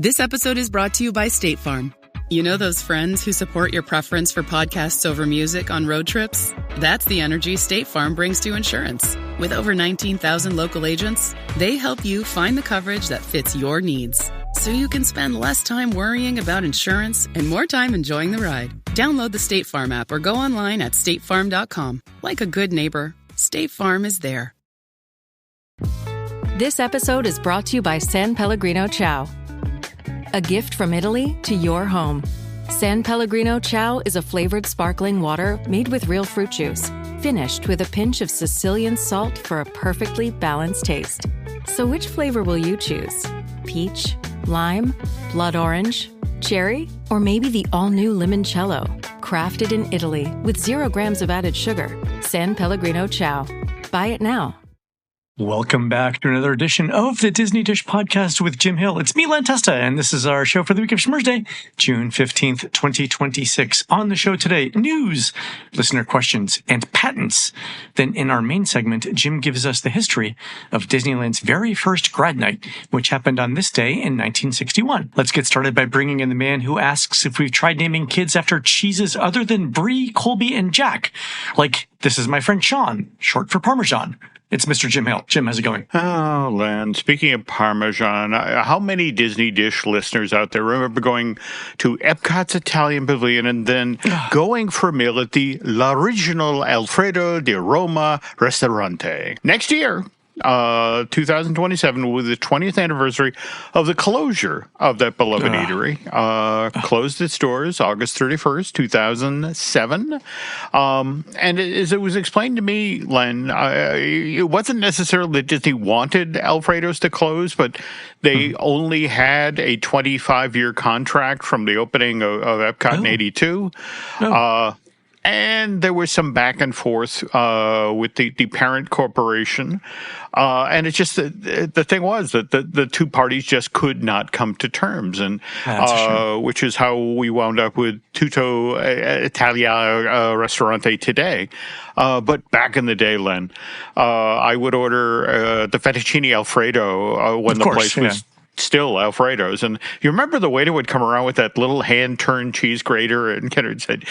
This episode is brought to you by State Farm. You know those friends who support your preference for podcasts over music on road trips? That's the energy State Farm brings to insurance. With over 19,000 local agents, they help you find the coverage that fits your needs, so you can spend less time worrying about insurance and more time enjoying the ride. Download the State Farm app or go online at statefarm.com. Like a good neighbor, State Farm is there. This episode is brought to you by San Pellegrino Ciao. A gift from Italy to your home. San Pellegrino Ciao is a flavored sparkling water made with real fruit juice, finished with a pinch of Sicilian salt for a perfectly balanced taste. So which flavor will you choose? Peach, lime, blood orange, cherry, or maybe the all-new limoncello? Crafted in Italy with 0 grams of added sugar. San Pellegrino Ciao. Buy it now. Welcome back to another edition of the Disney Dish Podcast with Jim Hill. It's me, Len Testa, and this is our show for the week of Schmurz Day, June 15th, 2026. On the show today, news, listener questions, and patents. Then in our main segment, Jim gives us the history of Disneyland's very first Grad Nite, which happened on this day in 1961. Let's get started by bringing in the man who asks if we've tried naming kids after cheeses other than Brie, Colby, and Jack. Like, this is my friend Sean, short for Parmesan. It's Mr. Jim Hill. Jim, how's it going? Oh, Len, speaking of Parmesan, how many Disney Dish listeners out there remember going to Epcot's Italian Pavilion and then going for a meal at the L'Original Alfredo di Roma Ristorante? Next year, 2027, with the 20th anniversary of the closure of that beloved eatery. Closed its doors August 31st, 2007. And as it was explained to me, Len, it wasn't necessarily that Disney wanted Alfredo's to close, but they only had a 25-year contract from the opening of Epcot in 82. And there was some back and forth with the parent corporation. And it's just the thing was that the two parties just could not come to terms, and which is how we wound up with Tutto Italia Ristorante today. But back in the day, Len, I would order the fettuccine Alfredo when the place was still Alfredo's. And you remember the waiter would come around with that little hand-turned cheese grater and kind of said,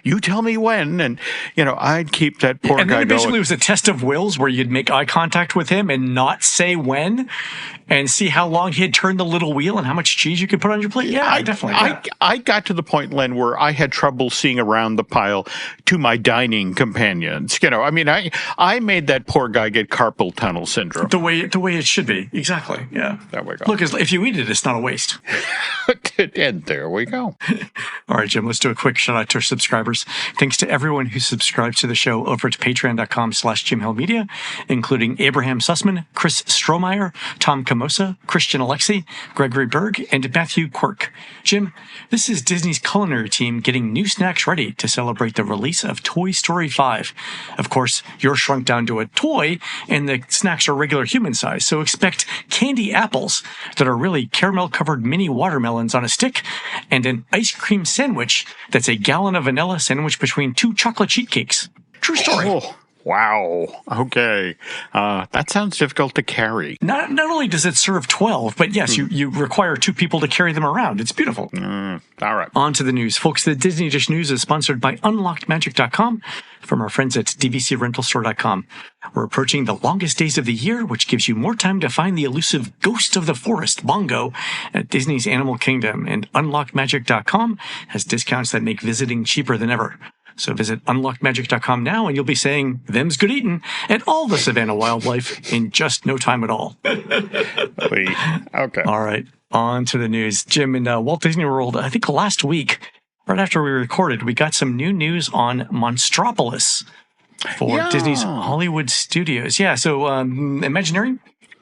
you tell me when. And, I'd keep that poor guy going. And then basically it was a test of wills where you'd make eye contact with him and not say when and see how long he had turned the little wheel and how much cheese you could put on your plate. Yeah, definitely. I got to the point, Len, where I had trouble seeing around the pile to my dining companions. I made that poor guy get carpal tunnel syndrome. The way it should be. Exactly. Yeah. There we go. Look, if you eat it, it's not a waste. And there we go. All right, Jim, let's do a quick shout out to our subscribers. Thanks to everyone who subscribes to the show over at patreon.com/JimHillMedia, including Abraham Sussman, Chris Strohmeyer, Tom Camosa, Christian Alexi, Gregory Berg, and Matthew Quirk. Jim, this is Disney's culinary team getting new snacks ready to celebrate the release of Toy Story 5. Of course, you're shrunk down to a toy, and the snacks are regular human size, so expect candy apples that are really caramel-covered mini watermelons on a stick, and an ice cream sandwich that's a gallon of vanilla sandwich between 2 chocolate sheet cakes. True story. Oh. Wow. Okay. That sounds difficult to carry. Not only does it serve 12, but yes, you require 2 people to carry them around. It's beautiful. All right. On to the news. Folks, the Disney Dish News is sponsored by UnlockedMagic.com from our friends at DVCRentalStore.com. We're approaching the longest days of the year, which gives you more time to find the elusive ghost of the forest, Bongo, at Disney's Animal Kingdom. And UnlockedMagic.com has discounts that make visiting cheaper than ever. So visit unlockedmagic.com now, and you'll be saying, "Them's good eatin'," and all the Savannah wildlife in just no time at all. Okay. All right. On to the news. Jim, in Walt Disney World, I think last week, right after we recorded, we got some new news on Monstropolis for Disney's Hollywood Studios. Yeah, so Imagineering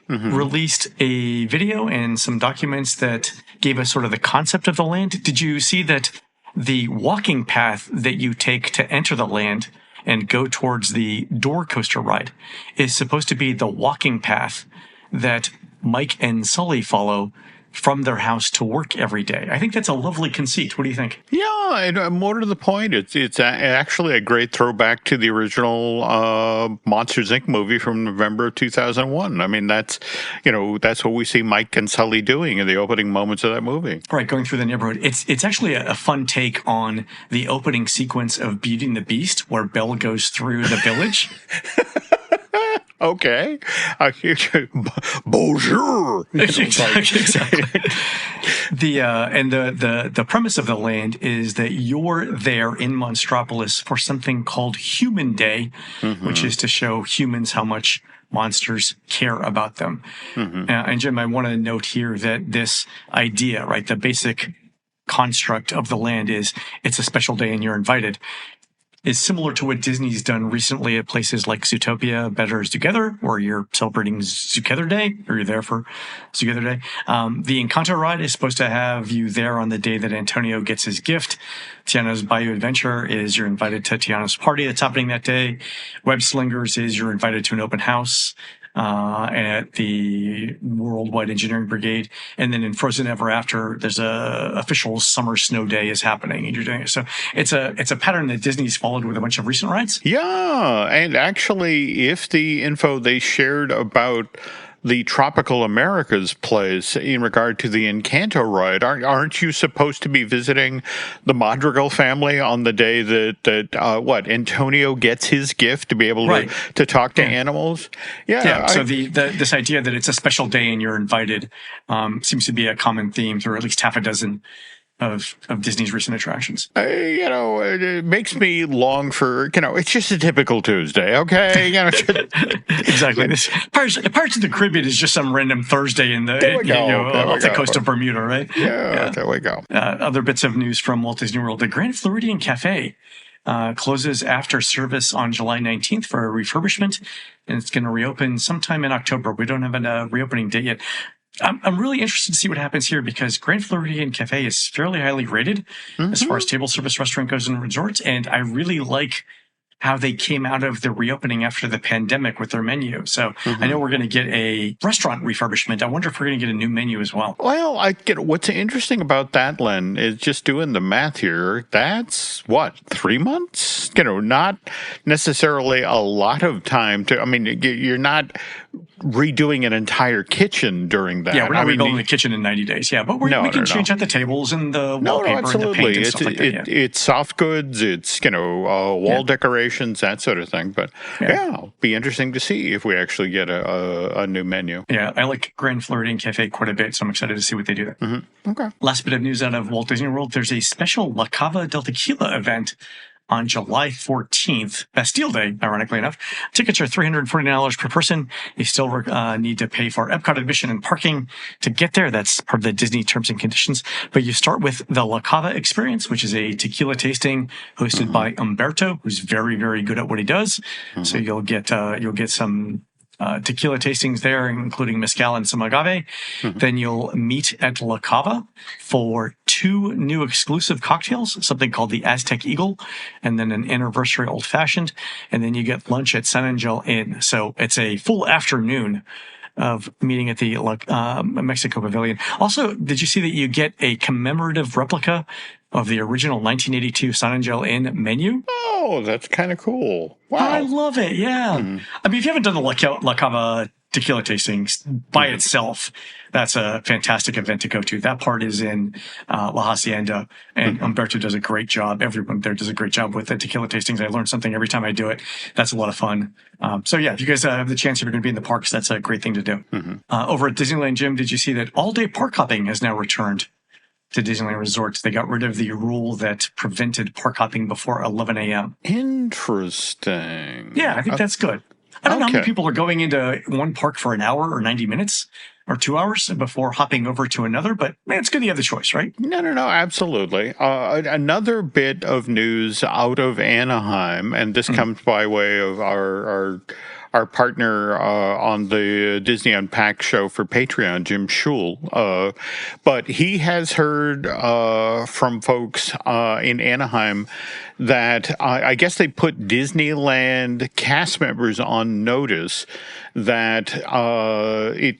released a video and some documents that gave us sort of the concept of the land. Did you see that the walking path that you take to enter the land and go towards the door coaster ride is supposed to be the walking path that Mike and Sulley follow from their house to work every day. I think that's a lovely conceit. What do you think? Yeah, and more to the point, it's actually a great throwback to the original Monsters, Inc. movie from November of 2001. I mean, that's what we see Mike and Sulley doing in the opening moments of that movie. Right, going through the neighborhood. It's actually a fun take on the opening sequence of Beauty and the Beast, where Belle goes through the village. Okay. Bonjour. Exactly. The premise of the land is that you're there in Monstropolis for something called Human Day, which is to show humans how much monsters care about them. And Jim, I want to note here that this idea, right, the basic construct of the land is it's a special day and you're invited, is similar to what Disney's done recently at places like Zootopia, Better is Together, where you're celebrating Together Day, or you're there for Together Day. The Encanto ride is supposed to have you there on the day that Antonio gets his gift. Tiana's Bayou Adventure is you're invited to Tiana's party that's happening that day. Web Slingers is you're invited to an open house at the Worldwide Engineering Brigade. And then in Frozen Ever After, there's a official summer snow day is happening, and you're doing it. So it's a pattern that Disney's followed with a bunch of recent rides. Yeah, and actually, if the info they shared about the Tropical Americas plays in regard to the Encanto ride, aren't you supposed to be visiting the Madrigal family on the day that Antonio gets his gift to be able to talk to animals? Yeah. So this idea that it's a special day and you're invited seems to be a common theme through at least half a dozen of Disney's recent attractions. It makes me long for, it's just a typical Tuesday, okay? Exactly. Pirates of the Caribbean is just some random Thursday in off the coast of Bermuda, right? Yeah, there we go. Other bits of news from Walt Disney World. The Grand Floridian Cafe closes after service on July 19th for a refurbishment, and it's going to reopen sometime in October. We don't have a reopening date yet. I'm really interested to see what happens here because Grand Floridian Cafe is fairly highly rated as far as table service restaurant goes in resorts, and I really like how they came out of the reopening after the pandemic with their menu. So I know we're going to get a restaurant refurbishment. I wonder if we're going to get a new menu as well. Well, what's interesting about that, Len, is just doing the math here. That's 3 months? Not necessarily a lot of time you're not redoing an entire kitchen during that. Yeah, we're not rebuilding the kitchen in 90 days. Yeah, but we can change out the tables and the wallpaper and the paint and stuff like that. It's soft goods. It's, wall decorations, that sort of thing. But it'll be interesting to see if we actually get a new menu. Yeah, I like Grand Floridian Cafe quite a bit, so I'm excited to see what they do there. Okay. Last bit of news out of Walt Disney World. There's a special La Cava del Tequila event on July 14th, Bastille Day, ironically enough. Tickets are $349 per person. You still need to pay for Epcot admission and parking to get there. That's part of the Disney terms and conditions. But you start with the La Cava experience, which is a tequila tasting hosted by Umberto, who's very, very good at what he does. So you'll get some tequila tastings there, including mezcal and some agave. Then you'll meet at La Cava for 2 new exclusive cocktails, something called the Aztec Eagle, and then an anniversary old fashioned. And then you get lunch at San Angel Inn. So it's a full afternoon of meeting at the Mexico Pavilion. Also, did you see that you get a commemorative replica of the original 1982 San Angel Inn menu? Oh, that's kind of cool. Wow. I love it, yeah. I mean, if you haven't done the La Cava tequila tastings by itself, that's a fantastic event to go to. That part is in La Hacienda, and Umberto does a great job. Everyone there does a great job with the tequila tastings. I learn something every time I do it. That's a lot of fun. So yeah, if you guys have the chance, if you're going to be in the parks, that's a great thing to do. Over at Disneyland, Jim, did you see that all-day park hopping has now returned to Disneyland Resorts? They got rid of the rule that prevented park hopping before 11 a.m. Interesting. Yeah, I think that's good. I don't know how many people are going into one park for an hour or 90 minutes or 2 hours before hopping over to another, but it's good you have the choice, right? No, absolutely. Another bit of news out of Anaheim, and this comes by way of our partner on the Disney Unpacked show for Patreon, Jim Schul. But he has heard from folks in Anaheim that I guess they put Disneyland cast members on notice that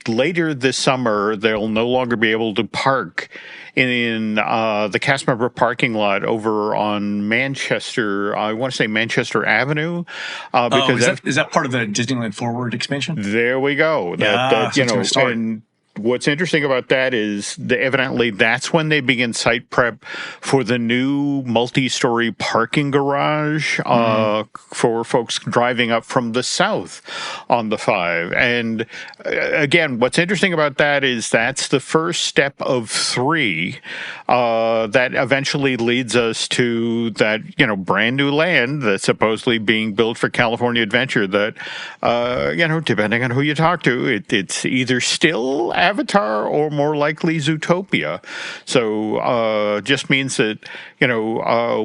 later this summer they'll no longer be able to park in the cast member parking lot over on Manchester. I want to say Manchester Avenue. Because is that part of the Disneyland Forward expansion? There we go. And what's interesting about that is evidently that's when they begin site prep for the new multi-story parking garage for folks driving up from the south on the 5. And again, what's interesting about that is that's the first step of 3 that eventually leads us to that, brand new land that's supposedly being built for California Adventure that, depending on who you talk to, it's either still Avatar or more likely Zootopia. So just means that,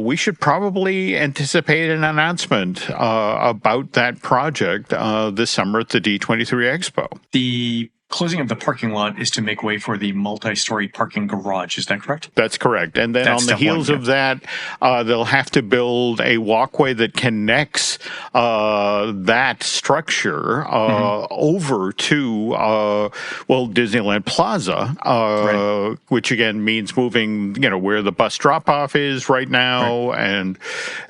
we should probably anticipate an announcement about that project this summer at the D23 Expo. The closing of the parking lot is to make way for the multi-story parking garage. Is that correct? That's correct. And then on the heels of that, they'll have to build a walkway that connects that structure over to, Disneyland Plaza, which again means moving, where the bus drop-off is right now. Right.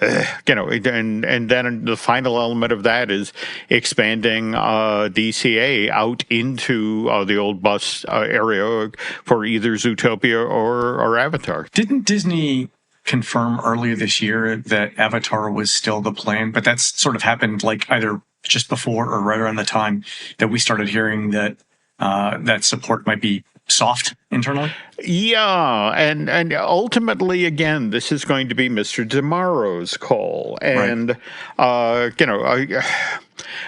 And, and then the final element of that is expanding DCA out into the old bus area for either Zootopia or Avatar. Didn't Disney confirm earlier this year that Avatar was still the plan? But that's sort of happened like either just before or right around the time that we started hearing that that support might be soft internally? Yeah, and ultimately, again, this is going to be Mr. DeMaro's call. And,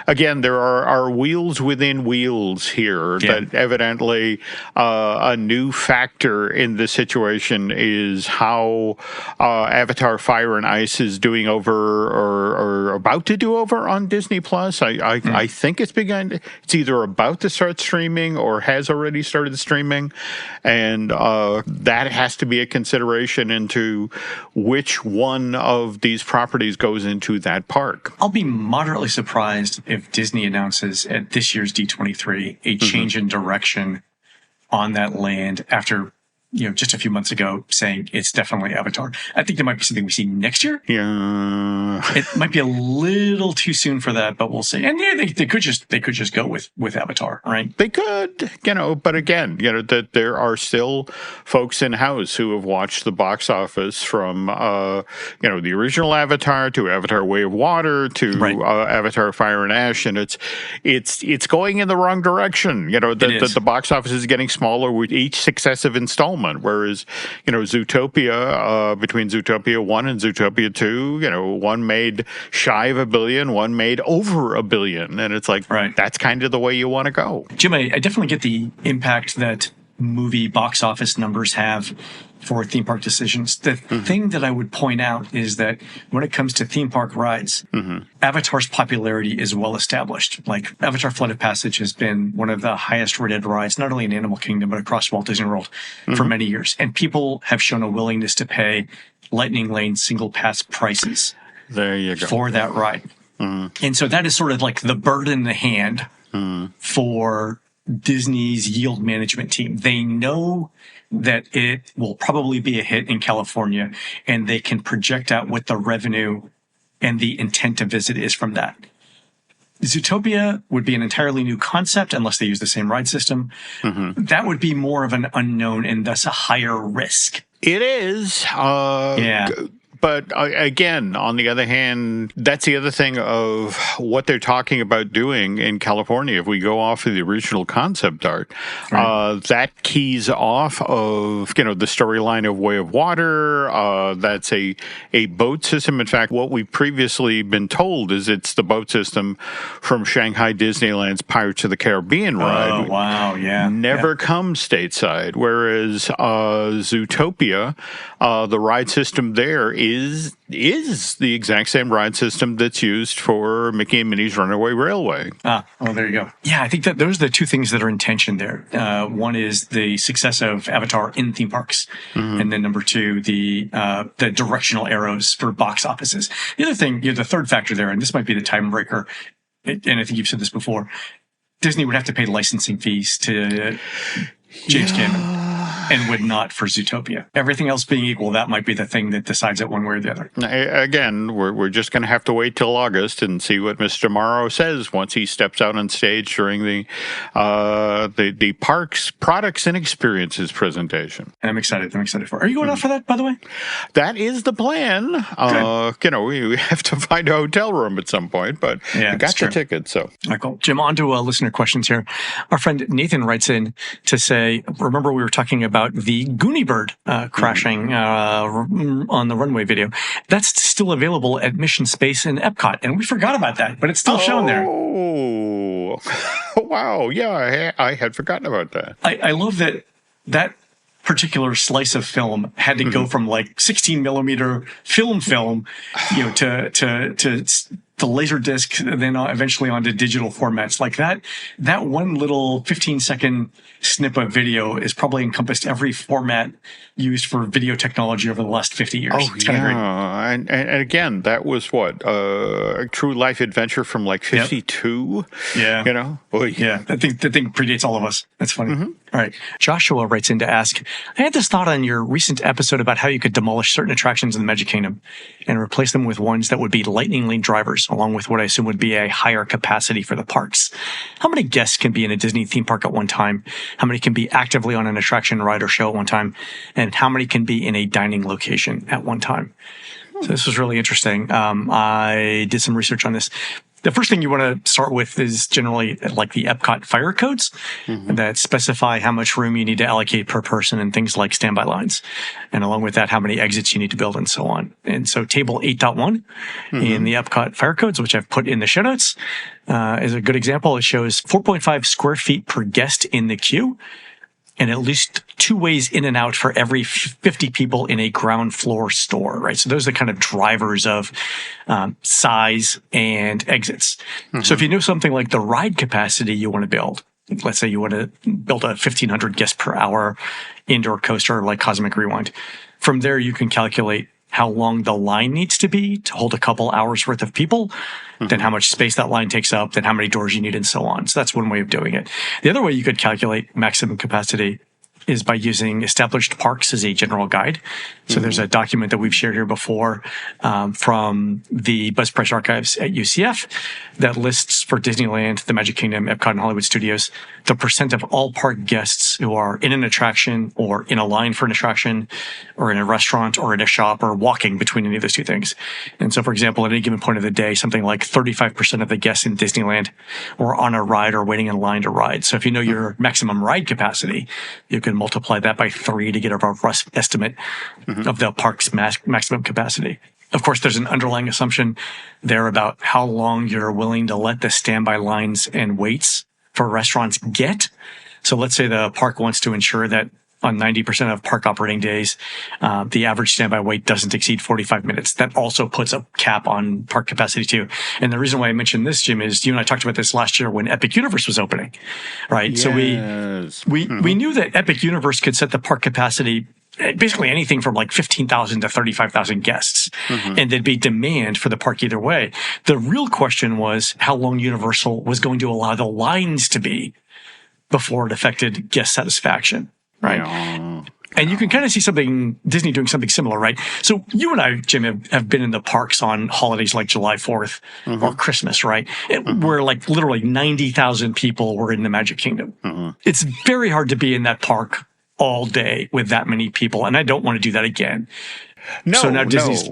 again, there are wheels within wheels here that evidently a new factor in this situation is how Avatar Fire and Ice is doing over or about to do over on Disney Plus. I think it's either about to start streaming or has already started streaming. And that has to be a consideration into which one of these properties goes into that park. I'll be moderately surprised if Disney announces at this year's D23 a change in direction on that land after, just a few months ago saying it's definitely Avatar. I think there might be something we see next year. Yeah. It might be a little too soon for that, but we'll see. And they could just go with Avatar, right? They could, but again, that there are still folks in-house who have watched the box office from, the original Avatar to Avatar Way of Water to Avatar Fire and Ash, and it's going in the wrong direction. The box office is getting smaller with each successive installment. Whereas, Zootopia, between Zootopia 1 and Zootopia 2, one made shy of $1 billion, one made over $1 billion. And it's like, that's kind of the way you want to go. Jim, I definitely get the impact that movie box office numbers have for theme park decisions. The thing that I would point out is that when it comes to theme park rides, Avatar's popularity is well established. Like Avatar Flight of Passage has been one of the highest rated rides, not only in Animal Kingdom, but across Walt Disney World for many years. And people have shown a willingness to pay Lightning Lane single pass prices there you go. For that ride. And so that is sort of like the bird in the hand for Disney's yield management team. They know that it will probably be a hit in California, and they can project out what the revenue and the intent to visit is from that. Zootopia would be an entirely new concept unless they use the same ride system. That would be more of an unknown and thus a higher risk. It is. But again, on the other hand, that's the other thing of what they're talking about doing in California. If we go off of the original concept art, that keys off of, the storyline of Way of Water. That's a boat system. In fact, what we've previously been told is it's the boat system from Shanghai Disneyland's Pirates of the Caribbean ride. Oh, wow, Never comes stateside. Whereas Zootopia, the ride system there is the exact same ride system that's used for Mickey and Minnie's Runaway Railway. There you go. Yeah, I think that those are the two things that are in tension there. One is the success of Avatar in theme parks, and then number two, the directional arrows for box offices. The other thing, the third factor there, and this might be the tiebreaker, and I think you've said this before, Disney would have to pay licensing fees to James Cameron and would not for Zootopia. Everything else being equal, that might be the thing that decides it one way or the other. Again, we're just going to have to wait till August and see what Mr. Morrow says once he steps out on stage during the parks products and experiences presentation. I'm excited. I'm excited for it. Are you going out for that, by the way? That is the plan. We have to find a hotel room at some point, but I got the ticket. So, cool. Jim, on to listener questions here. Our friend Nathan writes in to say, remember we were talking about the Goonie Bird crashing on the runway video. That's still available at Mission Space in Epcot, and we forgot about that, but it's still shown there. Oh, wow. Yeah, I had forgotten about that. I love that particular slice of film had to go from like 16 millimeter film, to the laser disc, then eventually onto digital formats. Like that one little 15-second snip of video is probably encompassed every format used for video technology over the last 50 years. Oh, it's kind of great. And again, that was what? A true life adventure from like 52? Yep. Yeah. Yeah. That thing predates all of us. That's funny. Mm-hmm. All right. Joshua writes in to ask, I had this thought on your recent episode about how you could demolish certain attractions in the Magic Kingdom and replace them with ones that would be lightning lane drivers, along with what I assume would be a higher capacity for the parks. How many guests can be in a Disney theme park at one time? How many can be actively on an attraction, ride, or show at one time? And how many can be in a dining location at one time? So this was really interesting. I did some research on this. The first thing you want to start with is generally like the Epcot fire codes that specify how much room you need to allocate per person and things like standby lines. And along with that, how many exits you need to build and so on. And so table 8.1 in the Epcot fire codes, which I've put in the show notes, is a good example. It shows 4.5 square feet per guest in the queue, and at least 2 ways in and out for every 50 people in a ground floor store, right? So those are the kind of drivers of size and exits. So if you know something like the ride capacity you want to build, let's say you want to build a 1,500 guest per hour indoor coaster like Cosmic Rewind, from there you can calculate how long the line needs to be to hold a couple hours worth of people, then how much space that line takes up, then how many doors you need, and so on. So that's one way of doing it. The other way you could calculate maximum capacity is by using established parks as a general guide. So there's a document that we've shared here before from the Buzz Price Archives at UCF that lists for Disneyland, the Magic Kingdom, Epcot, and Hollywood Studios, the percent of all park guests who are in an attraction or in a line for an attraction or in a restaurant or in a shop or walking between any of those two things. And so, for example, at any given point of the day, something like 35% of the guests in Disneyland were on a ride or waiting in line to ride. So if you know your maximum ride capacity, you can multiply that by 3 to get a rough estimate of the park's maximum capacity. Of course, there's an underlying assumption there about how long you're willing to let the standby lines and waits for restaurants get. So let's say the park wants to ensure that on 90% of park operating days, the average standby wait doesn't exceed 45 minutes. That also puts a cap on park capacity too. And the reason why I mentioned this, Jim, is you and I talked about this last year when Epic Universe was opening, right? Yes. So we knew that Epic Universe could set the park capacity basically anything from like 15,000 to 35,000 guests. And there'd be demand for the park either way. The real question was how long Universal was going to allow the lines to be before it affected guest satisfaction. Right. Yeah. And you can kind of see Disney doing something similar, right? So you and I, Jim, have been in the parks on holidays like July 4th or Christmas, right? Where like literally 90,000 people were in the Magic Kingdom. It's very hard to be in that park all day with that many people. And I don't want to do that again. No, so now Disney's,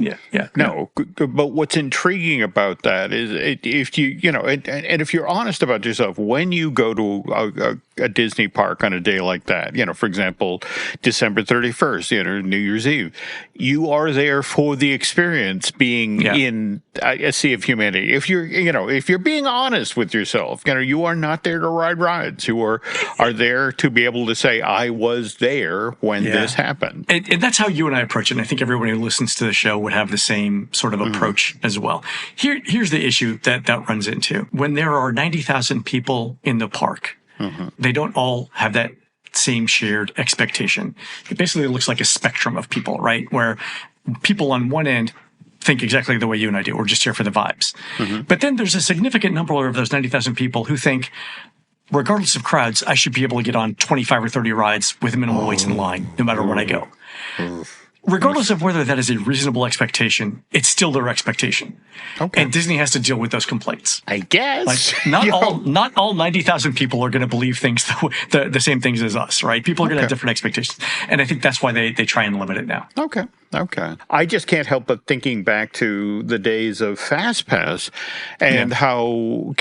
no. But what's intriguing about that is if and if you're honest about yourself, when you go to a Disney park on a day like that, for example, December 31st, New Year's Eve, you are there for the experience being in a sea of humanity. If you're being honest with yourself, you are not there to ride rides. You are there to be able to say, I was there when this happened. And that's how you and I approach it. And I think everyone who listens to the show would have the same sort of approach as well. Here's the issue that runs into. When there are 90,000 people in the park, they don't all have that same shared expectation. It basically looks like a spectrum of people, right? Where people on one end think exactly the way you and I do. We're just here for the vibes. But then there's a significant number of those 90,000 people who think, regardless of crowds, I should be able to get on 25 or 30 rides with minimal waits in line, no matter where I go. Regardless of whether that is a reasonable expectation, it's still their expectation. Okay. And Disney has to deal with those complaints. I guess. Like, not all 90,000 people are going to believe things the same things as us, right? People are going to have different expectations. And I think that's why they try and limit it now. Okay. I just can't help but thinking back to the days of FastPass and how,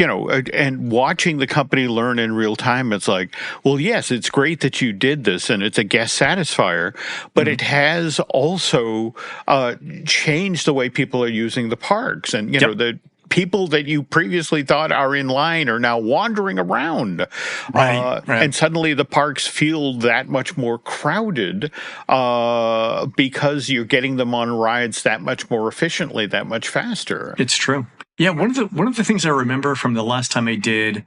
and watching the company learn in real time. It's like, well, yes, it's great that you did this and it's a guest satisfier, but it has also changed the way people are using the parks. And, the people that you previously thought are in line are now wandering around. Right. And suddenly the parks feel that much more crowded because you're getting them on rides that much more efficiently, that much faster. It's true. Yeah, one of the things I remember from the last time I did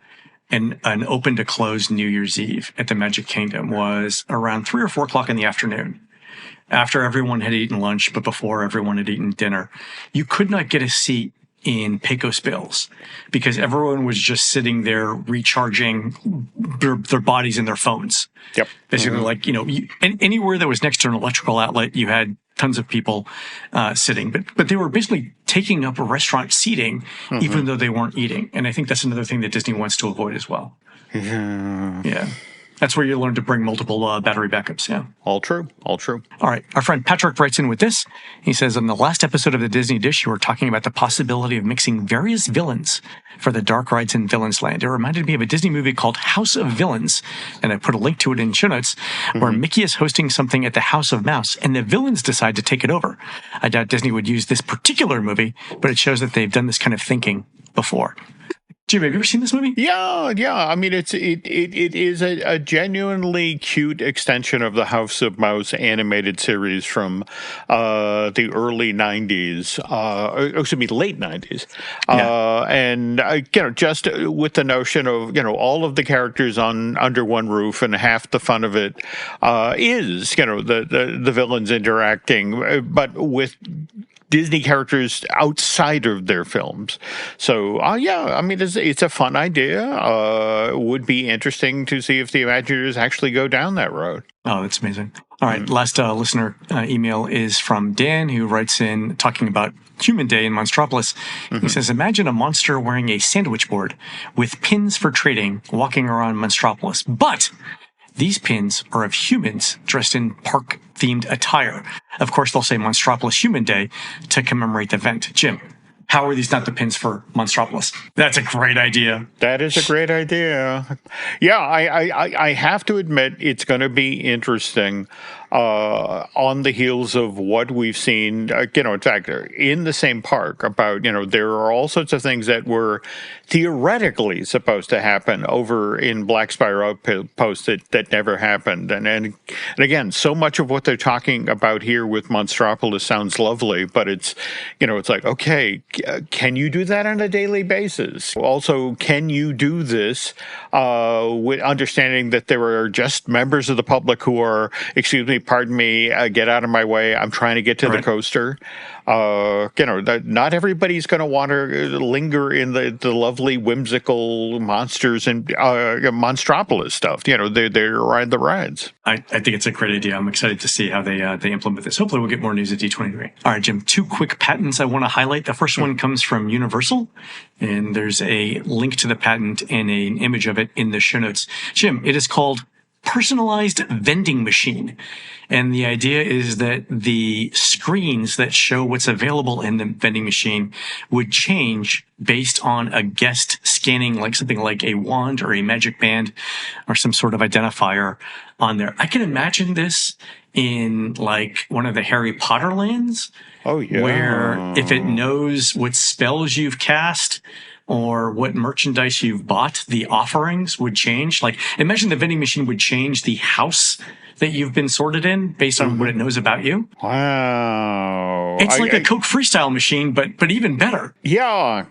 an open to close New Year's Eve at the Magic Kingdom was around 3 or 4 o'clock in the afternoon. After everyone had eaten lunch, but before everyone had eaten dinner, you could not get a seat in Pecos Bills because everyone was just sitting there recharging their bodies in their phones. Yep. Basically, anywhere that was next to an electrical outlet, you had tons of people sitting, but they were basically taking up restaurant seating, even though they weren't eating. And I think that's another thing that Disney wants to avoid as well. Yeah. That's where you learn to bring multiple battery backups, yeah. All true. All right. Our friend Patrick writes in with this. He says, on the last episode of the Disney Dish, you were talking about the possibility of mixing various villains for the dark rides in Villains Land. It reminded me of a Disney movie called House of Villains, and I put a link to it in show notes, where Mickey is hosting something at the House of Mouse, and the villains decide to take it over. I doubt Disney would use this particular movie, but it shows that they've done this kind of thinking before. Jim, have you ever seen this movie? Yeah. I mean, it is a genuinely cute extension of the House of Mouse animated series from the early 90s, late 90s. And, just with the notion of, all of the characters under one roof, and half the fun of it is, the villains interacting, but with Disney characters outside of their films. So, I mean, it's a fun idea. It would be interesting to see if the Imagineers actually go down that road. Oh, that's amazing. All right, last listener email is from Dan, who writes in talking about Human Day in Monstropolis. He says, imagine a monster wearing a sandwich board with pins for trading walking around Monstropolis. But these pins are of humans dressed in park-themed attire. Of course, they'll say Monstropolis Human Day to commemorate the event. Jim, how are these not the pins for Monstropolis? That's a great idea. That is a great idea. Yeah, I have to admit it's going to be interesting on the heels of what we've seen, in fact, in the same park about, there are all sorts of things that were theoretically supposed to happen over in Black Spire Outpost that never happened. And again, so much of what they're talking about here with Monstropolis sounds lovely, but it's, it's like, okay, can you do that on a daily basis? Also, can you do this with understanding that there are just members of the public who are, pardon me, get out of my way, I'm trying to get to the coaster. Not everybody's going to want to linger in the lovely, whimsical monsters and Monstropolis stuff. They're ride the rides. I think it's a great idea. I'm excited to see how they implement this. Hopefully we'll get more news at D23. All right, Jim, 2 quick patents I want to highlight. The first one comes from Universal, and there's a link to the patent and an image of it in the show notes. Jim, it is called Personalized Vending Machine. And the idea is that the screens that show what's available in the vending machine would change based on a guest scanning like something like a wand or a magic band or some sort of identifier on there. I can imagine this in like one of the Harry Potter lands. Oh, yeah. Where if it knows what spells you've cast or what merchandise you've bought, the offerings would change. Like, imagine the vending machine would change the house that you've been sorted in based on what it knows about you. Wow. It's like a Coke freestyle machine, but even better. Yeah.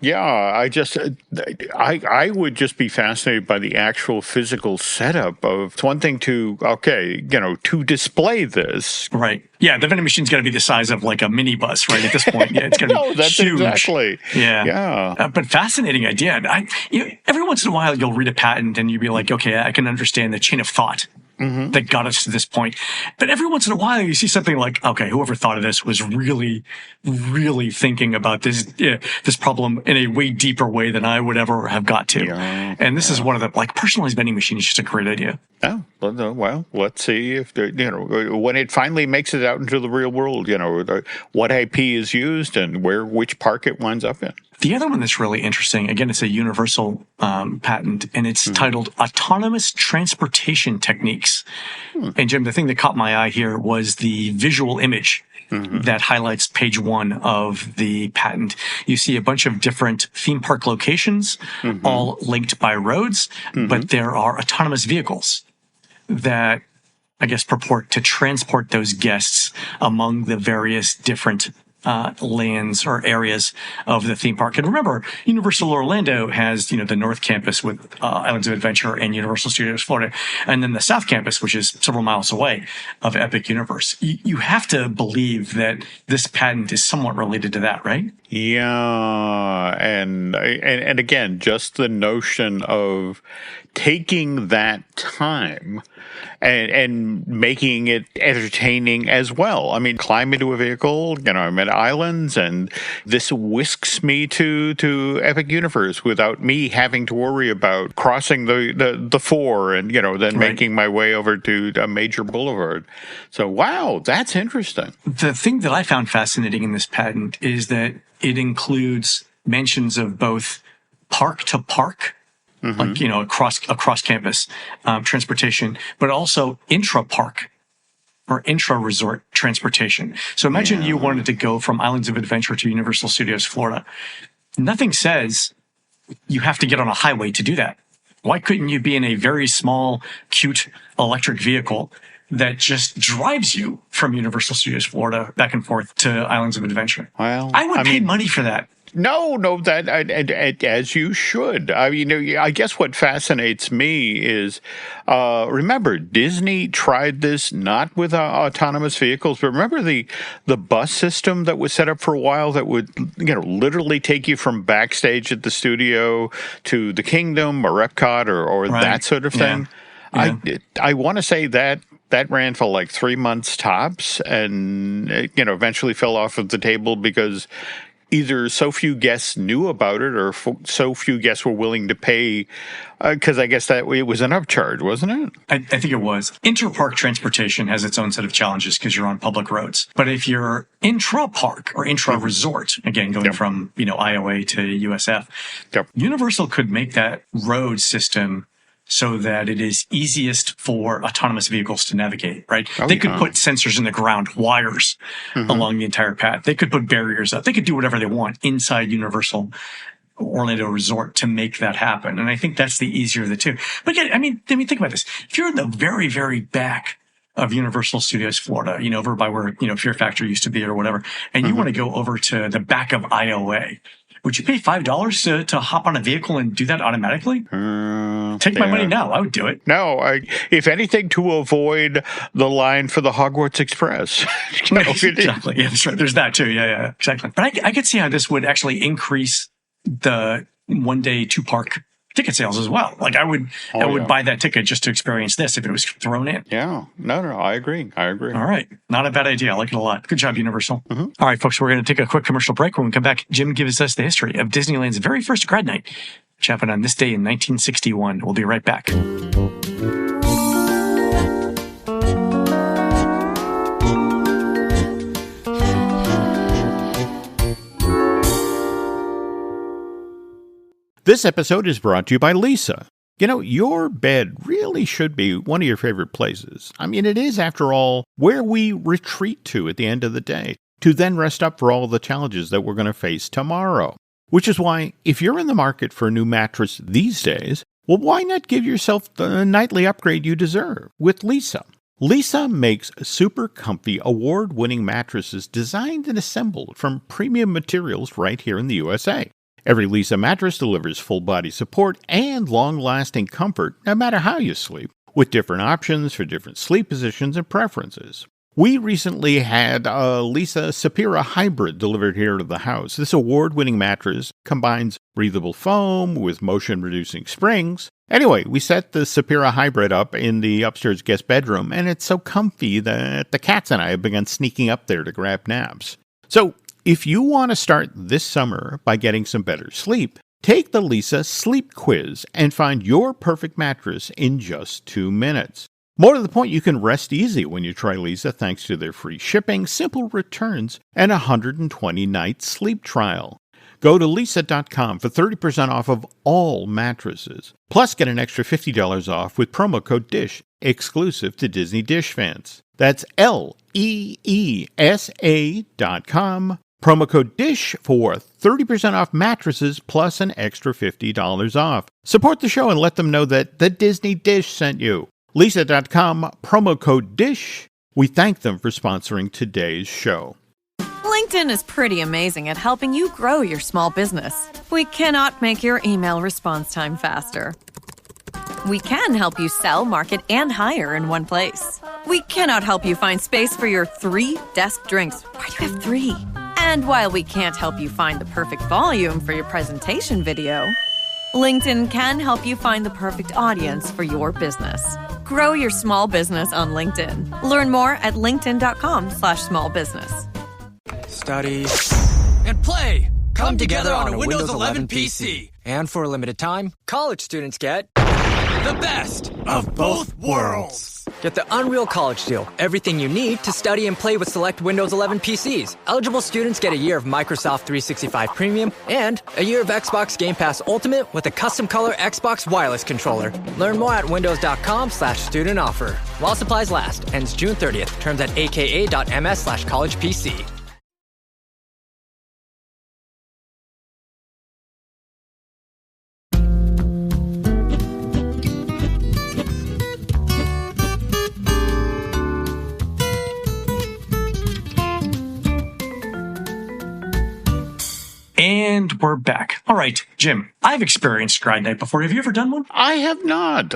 I would just be fascinated by the actual physical setup of. It's one thing to to display this. Right. Yeah, the vending machine's got to be the size of like a minibus, right? At this point, yeah, it's going to be that's huge. Exactly. Yeah. But fascinating idea. Every once in a while, you'll read a patent and you'll be like, okay, I can understand the chain of thought that got us to this point. But every once in a while, you see something like, okay, whoever thought of this was really, really thinking about this problem in a way deeper way than I would ever have got to. Yeah. And this is one of the, like, personalized vending machine is just a great idea. Oh, well, let's see if, when it finally makes it out into the real world, what IP is used and which park it winds up in. The other one that's really interesting, again, it's a universal patent, and it's titled Autonomous Transportation Techniques. And Jim, the thing that caught my eye here was the visual image that highlights page 1 of the patent. You see a bunch of different theme park locations, all linked by roads, but there are autonomous vehicles that, I guess, purport to transport those guests among the various different lands or areas of the theme park. And remember, Universal Orlando has, the North Campus with Islands of Adventure and Universal Studios Florida, and then the South Campus, which is several miles away, of Epic Universe. You have to believe that this patent is somewhat related to that, right? Yeah, and again, just the notion of taking that time and making it entertaining as well. I mean, climb into a vehicle, I'm at Islands, and this whisks me to Epic Universe without me having to worry about crossing the 4 and, then making my way over to a major boulevard. So, wow, that's interesting. The thing that I found fascinating in this patent is that it includes mentions of both park to park, like, across campus transportation, but also intra-park or intra-resort transportation. So imagine you wanted to go from Islands of Adventure to Universal Studios Florida. Nothing says you have to get on a highway to do that. Why couldn't you be in a very small, cute electric vehicle that just drives you from Universal Studios Florida back and forth to Islands of Adventure? Well, I would pay money for that. No, that as you should. I mean, I guess what fascinates me is, remember, Disney tried this not with autonomous vehicles, but remember the bus system that was set up for a while that would, literally take you from backstage at the studio to the Kingdom or Epcot or that sort of thing. Yeah. I want to say that ran for like 3 months tops, and eventually fell off of the table because either so few guests knew about it or so few guests were willing to pay, because I guess that it was an upcharge, wasn't it? I think it was. Inter-park transportation has its own set of challenges because you're on public roads. But if you're intra-park or intra-resort, again, going from, IOA to USF, Universal could make that road system so that it is easiest for autonomous vehicles to navigate, right? They could put sensors in the ground, wires along the entire path. They could put barriers up. They could do whatever they want inside Universal Orlando Resort to make that happen. And I think that's the easier of the two. But again, I mean, think about this. If you're in the very, very back of Universal Studios Florida, over by where, Fear Factor used to be or whatever, and you want to go over to the back of IOA, would you pay $5 to hop on a vehicle and do that automatically? Take my money now. I would do it. No, if anything, to avoid the line for the Hogwarts Express. Exactly. Yeah, that's right. There's that too. Yeah, exactly. But I could see how this would actually increase the 1-day 2-park ticket sales as well. Like I would buy that ticket just to experience this if it was thrown in. Yeah. No, I agree. All right. Not a bad idea. I like it a lot. Good job, Universal. All right, folks, we're going to take a quick commercial break. When we come back, Jim gives us the history of Disneyland's very first Grad Nite, which happened on this day in 1961. We'll be right back. This episode is brought to you by Lisa. Your bed really should be one of your favorite places. I mean, it is, after all, where we retreat to at the end of the day, to then rest up for all the challenges that we're going to face tomorrow. Which is why, if you're in the market for a new mattress these days, well, why not give yourself the nightly upgrade you deserve with Lisa? Leesa makes super comfy, award-winning mattresses designed and assembled from premium materials right here in the USA. Every Leesa mattress delivers full-body support and long-lasting comfort no matter how you sleep, with different options for different sleep positions and preferences. We recently had a Leesa Sapira Hybrid delivered here to the house. This award-winning mattress combines breathable foam with motion-reducing springs. Anyway, we set the Sapira Hybrid up in the upstairs guest bedroom, and it's so comfy that the cats and I have begun sneaking up there to grab naps. So, if you want to start this summer by getting some better sleep, take the Leesa Sleep Quiz and find your perfect mattress in just 2 minutes. More to the point, you can rest easy when you try Leesa thanks to their free shipping, simple returns, and 120-night sleep trial. Go to Leesa.com for 30% off of all mattresses. Plus, get an extra $50 off with promo code DISH, exclusive to Disney Dish fans. That's Leesa.com. Promo code DISH for 30% off mattresses plus an extra $50 off. Support the show and let them know that the Disney Dish sent you. Leesa.com, promo code DISH. We thank them for sponsoring today's show. LinkedIn is pretty amazing at helping you grow your small business. We cannot make your email response time faster. We can help you sell, market, and hire in one place. We cannot help you find space for your 3 desk drinks. Why do you have 3? And while we can't help you find the perfect volume for your presentation video, LinkedIn can help you find the perfect audience for your business. Grow your small business on LinkedIn. Learn more at linkedin.com/smallbusiness. Study and play come together on a Windows 11 PC. And for a limited time, college students get the best of both worlds. Get the Unreal College Deal. Everything you need to study and play with select Windows 11 PCs. Eligible students get a year of Microsoft 365 Premium and a year of Xbox Game Pass Ultimate with a custom color Xbox wireless controller. Learn more at windows.com/student offer. While supplies last. Ends June 30th. Terms at aka.ms/collegepc. And we're back. All right, Jim, I've experienced Grad Nite before. Have you ever done one? I have not.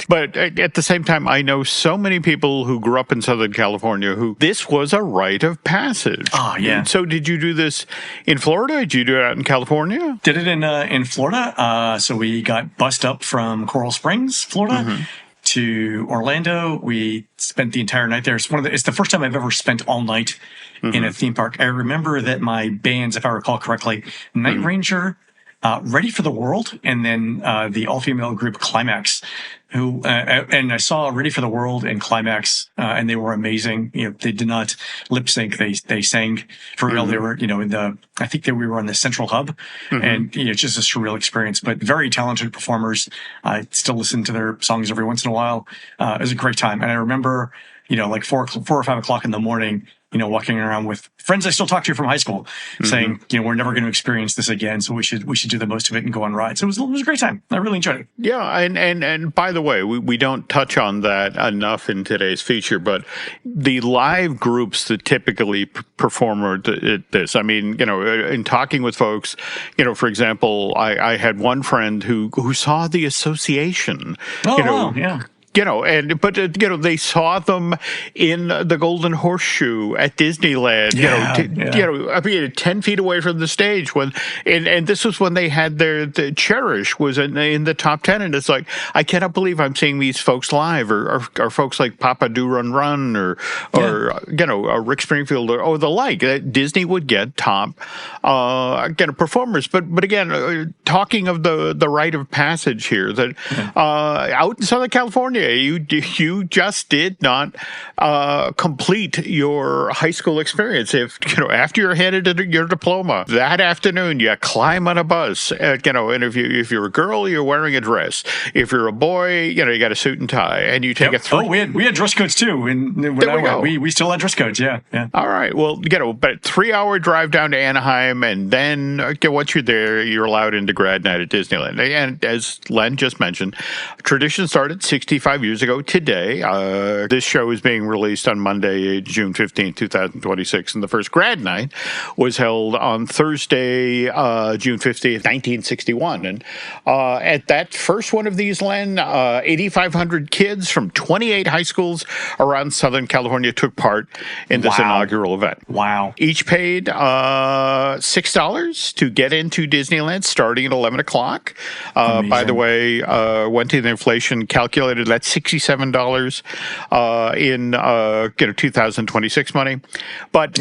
But at the same time, I know so many people who grew up in Southern California who this was a rite of passage. Oh, yeah. So did you do this in Florida? Did you do it out in California? Did it in Florida. So we got bussed up from Coral Springs, Florida, to Orlando. We spent the entire night there. It's the first time I've ever spent all night in a theme park. I remember that my bands, if I recall correctly, Night Ranger, Ready for the World, and then the all-female group Climax, who and I saw Ready for the World and Climax, and they were amazing. You know, they did not lip sync; they sang for real. They were, I think that we were on the Central Hub, and it's just a surreal experience. But very talented performers. I still listen to their songs every once in a while. It was a great time, and I remember, like 4 or 5 o'clock in the morning, walking around with friends I still talk to from high school, saying, we're never going to experience this again, so we should do the most of it and go on rides. It was a great time. I really enjoyed it. Yeah, and by the way, we don't touch on that enough in today's feature, but the live groups that typically perform at this, I mean, in talking with folks, for example, I had one friend who saw the Association. Wow, yeah. They saw them in the Golden Horseshoe at Disneyland, 10 feet away from the stage and this was when they had the Cherish was in the top 10. And it's like, I cannot believe I'm seeing these folks live or folks like Papa Do Run Run or Rick Springfield or the like. Disney would get top, performers. But again, talking of the rite of passage here that, out in Southern California, you just did not complete your high school experience. If after you're handed your diploma that afternoon, you climb on a bus. And if you're a girl, you're wearing a dress. If you're a boy, you got a suit and tie, and you take a 3. Oh, we had dress codes too. We still had dress codes. Yeah. All right. Well, but 3-hour drive down to Anaheim, and then once you're there, you're allowed into Grad Nite at Disneyland. And as Len just mentioned, tradition started at $65 25 years ago today. This show is being released on Monday, June 15, 2026, and the first Grad Nite was held on Thursday, June 15th, 1961. And at that first one of these, Len, 8,500 kids from 28 high schools around Southern California took part in this inaugural event. Wow. Each paid $6 to get into Disneyland starting at 11 o'clock. By the way, went to the inflation calculated, that's $67 in 2026 money. But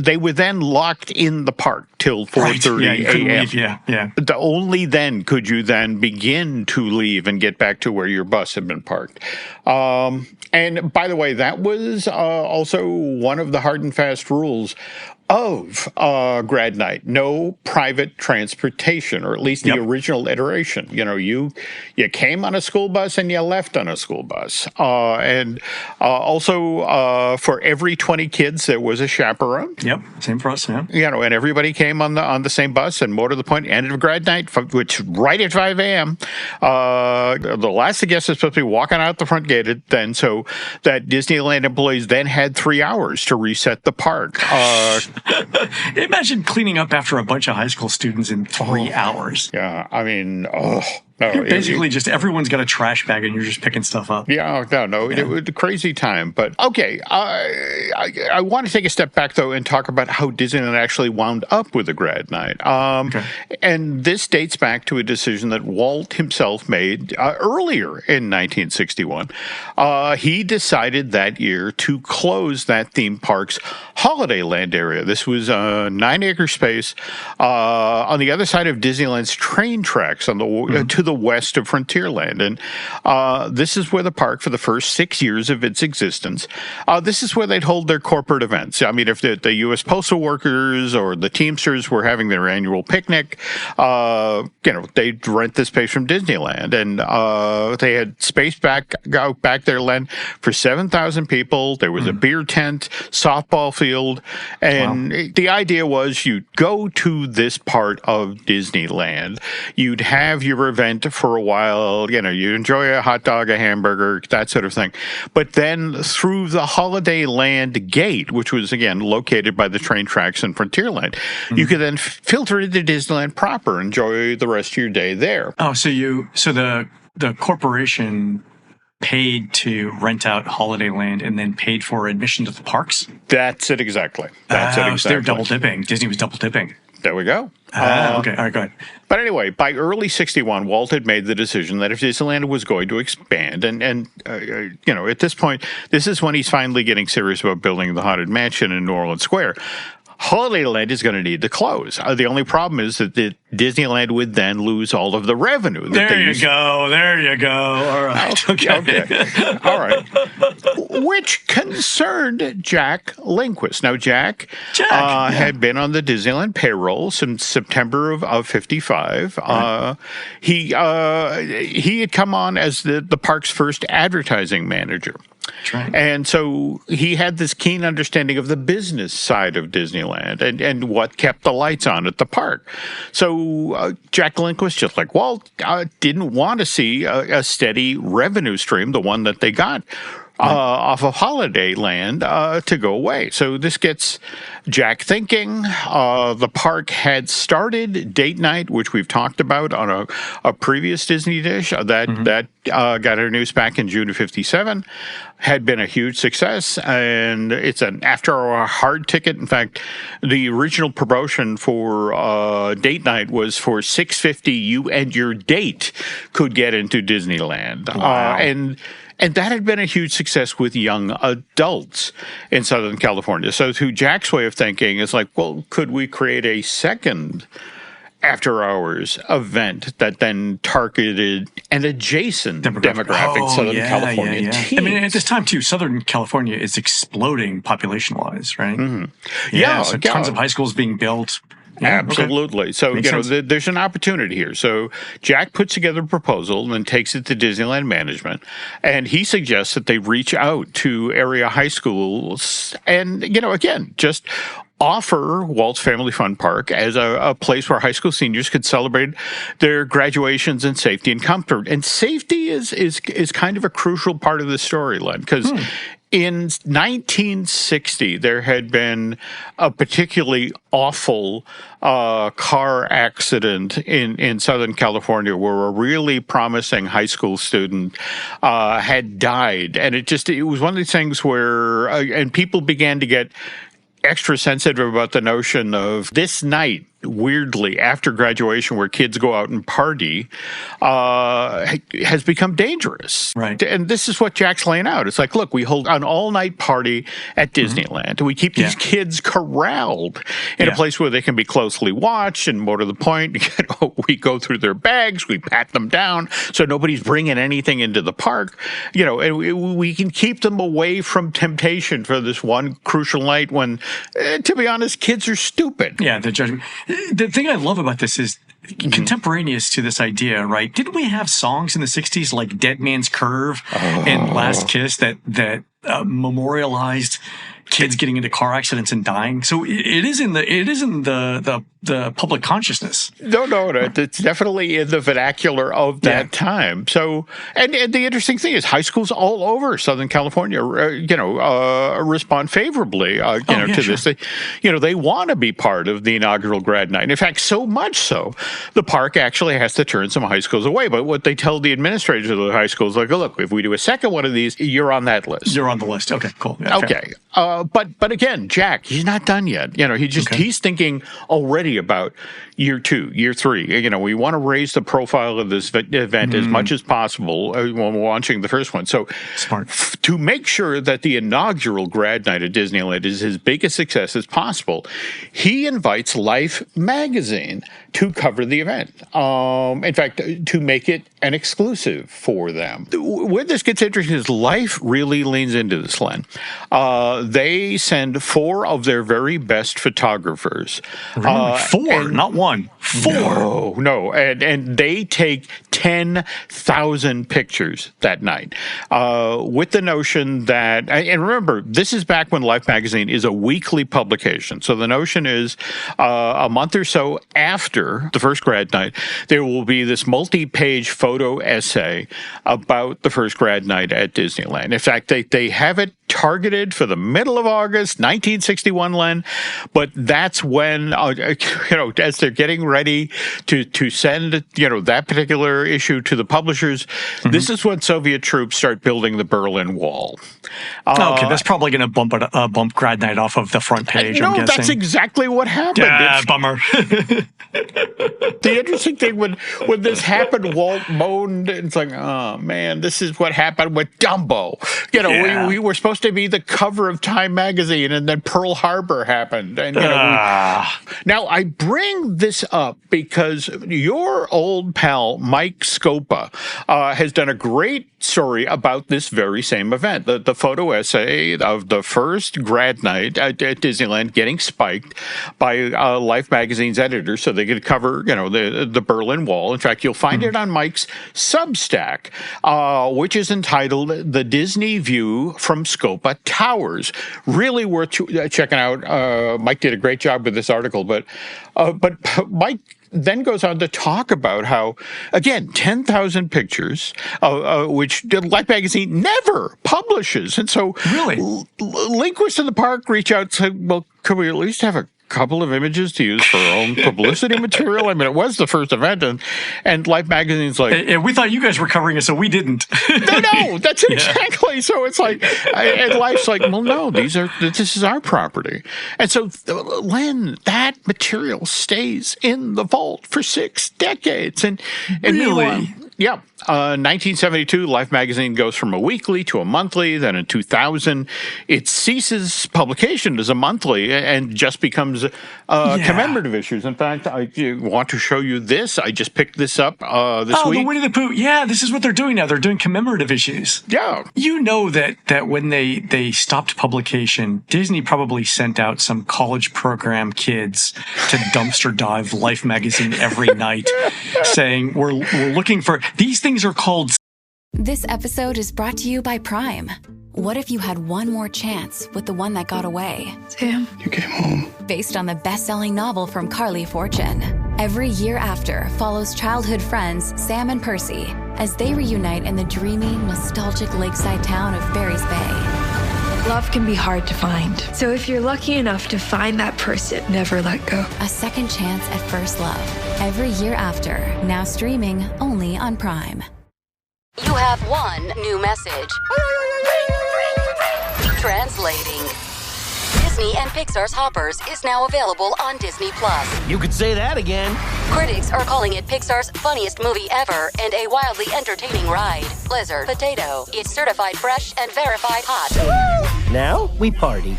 they were then locked in the park till 4:30 a.m. Only then could you then begin to leave and get back to where your bus had been parked. And by the way, that was also one of the hard and fast rules of Grad Nite. No private transportation, or at least the original iteration. You came on a school bus and you left on a school bus. And also for every 20 kids, there was a chaperone. Yep, same for us, yeah. And everybody came on the same bus, and more to the point, end of Grad Nite, which right at 5 a.m., the last of the guests is supposed to be walking out the front gate then, so that Disneyland employees then had 3 hours to reset the park. Imagine cleaning up after a bunch of high school students in 3 hours. Yeah, I mean, You're basically just everyone's got a trash bag and you're just picking stuff up. Yeah, no, it was a crazy time. But okay, I want to take a step back though and talk about how Disneyland actually wound up with the Grad Nite. And this dates back to a decision that Walt himself made earlier in 1961. He decided that year to close that theme park's Holiday Land area. This was a 9-acre space on the other side of Disneyland's train tracks on the to the west of Frontierland. And this is where the park, for the first 6 years of its existence, this is where they'd hold their corporate events. I mean, if the U.S. Postal Workers or the Teamsters were having their annual picnic, they'd rent the space from Disneyland. And they had space back there, Len, for 7,000 people. There was a beer tent, softball field. And the idea was you'd go to this part of Disneyland. You'd have your event for a while, you enjoy a hot dog, a hamburger, that sort of thing. But then through the Holiday Land gate, which was, again, located by the train tracks in Frontierland, you could then filter into Disneyland proper, enjoy the rest of your day there. Oh, so the corporation paid to rent out Holiday Land and then paid for admission to the parks? That's it exactly. So they're double dipping. Disney was double dipping. There we go. Okay, all right, go ahead. But anyway, by early 61, Walt had made the decision that if Disneyland was going to expand, and at this point, this is when he's finally getting serious about building the Haunted Mansion in New Orleans Square, Holiday Land is going to need to close. The only problem is that Disneyland would then lose all of the revenue. There you go. All right. Okay. All right. Which concerned Jack Lindquist. Now, Jack had been on the Disneyland payroll since September of 55. He had come on as the park's first advertising manager. Right. And so he had this keen understanding of the business side of Disneyland and what kept the lights on at the park. So Jack Lindquist, just like Walt, didn't want to see a steady revenue stream, the one that they got off of Holiday Land, to go away. So this gets Jack thinking. The park had started date night, which we've talked about on a previous Disney dish that got introduced back in June of 57, had been a huge success, and it's an after-hour hard ticket. In fact, the original promotion for date night was for $6.50. You and your date could get into Disneyland. Wow. And that had been a huge success with young adults in Southern California. So to Jack's way of thinking, it's like, well, could we create a second after-hours event that then targeted an adjacent demographic, Southern California teens? I mean, at this time, too, Southern California is exploding population-wise, right? Mm-hmm. Tons of high schools being built. Yeah, absolutely. Okay. So, there's an opportunity here. So Jack puts together a proposal and then takes it to Disneyland management. And he suggests that they reach out to area high schools and, again, just offer Walt's Family Fun Park as a place where high school seniors could celebrate their graduations in safety and comfort. And safety is kind of a crucial part of the story, Len, because in 1960, there had been a particularly awful car accident in Southern California where a really promising high school student had died. And it was one of these things where, and people began to get extra sensitive about the notion of this night, weirdly, after graduation, where kids go out and party, has become dangerous. Right. And this is what Jack's laying out. It's like, look, we hold an all-night party at Disneyland. We keep these kids corralled in a place where they can be closely watched, and more to the point, we go through their bags, we pat them down, so nobody's bringing anything into the park. And we can keep them away from temptation for this one crucial night when, to be honest, kids are stupid. Yeah, the judgment. The thing I love about this is contemporaneous to this idea, right? Didn't we have songs in the 60s like Dead Man's Curve and Last Kiss that memorialized kids getting into car accidents and dying? So it is in the public consciousness. No, it's definitely in the vernacular of that time. So, and the interesting thing is, high schools all over Southern California, respond favorably, to this. They want to be part of the inaugural Grad Nite. In fact, so much so, the park actually has to turn some high schools away. But what they tell the administrators of the high schools, like, oh, look, if we do a second one of these, you're on that list. You're on the list. Okay, cool. Yeah, okay. But again, Jack, he's not done yet. He's thinking already about year 2, year 3. We want to raise the profile of this event as much as possible when we're launching the first one. So smart. To make sure that the inaugural Grad Nite at Disneyland is as big a success as possible, he invites Life magazine to cover the event. In fact, to make it an exclusive for them. Where this gets interesting is Life really leans into this, Len. They send 4 of their very best photographers. Really? 4, not 1. 4. No. And they take 10,000 pictures that night with the notion that, and remember, this is back when Life magazine is a weekly publication. So the notion is a month or so after the first Grad Nite, there will be this multi-page photo essay about the first Grad Nite at Disneyland. In fact, they have it targeted for the middle of August, 1961, Len. But that's when, as they're getting ready to send, that particular issue to the publishers, this is when Soviet troops start building the Berlin Wall. Okay, that's probably going to bump Grad Nite off of the front page, I'm guessing. No, that's exactly what happened. Yeah, bummer. The interesting thing, when this happened, Walt moaned. It's like, oh, man, this is what happened with Dumbo. We were supposed to be the cover of Time magazine, and then Pearl Harbor happened. And now I bring this up because your old pal Mike Scopa has done a great story about this very same event, the photo essay of the first Grad Nite at Disneyland getting spiked by Life magazine's editor so they could cover, the Berlin Wall. In fact, you'll find it on Mike's Substack, which is entitled The Disney View from Scopa Towers. Really worth checking out. Mike did a great job with this article, but Mike then goes on to talk about how, again, 10,000 pictures, which Life magazine never publishes. And so linguists in the park reach out and say, well, could we at least have a couple of images to use for our own publicity material? I mean, it was the first event, and Life magazine's like... And we thought you guys were covering it, so we didn't. No, that's exactly. So it's like... And Life's like, well, no, this is our property. And so, Len, that material stays in the vault for 6 decades. And really? Yeah. 1972, Life magazine goes from a weekly to a monthly. Then in 2000, it ceases publication as a monthly and just becomes commemorative issues. In fact, I want to show you this. I just picked this up this week. Oh, the Winnie the Pooh. Yeah, this is what they're doing now. They're doing commemorative issues. Yeah. You know that when they stopped publication, Disney probably sent out some college program kids to dumpster dive Life magazine every night saying, we're looking for... These things are called... This episode is brought to you by Prime. What if you had one more chance with the one that got away? Sam, you came home. Based on the best-selling novel from Carly Fortune. Every Year After follows childhood friends Sam and Percy as they reunite in the dreamy, nostalgic lakeside town of Barry's Bay. Love can be hard to find. So if you're lucky enough to find that person, never let go. A second chance at first love. Every Year After, now streaming only on Prime. You have one new message. Translating. Disney and Pixar's Hoppers is now available on Disney+. You could say that again. Critics are calling it Pixar's funniest movie ever and a wildly entertaining ride. Blizzard Potato. It's certified fresh and verified hot. Now we party.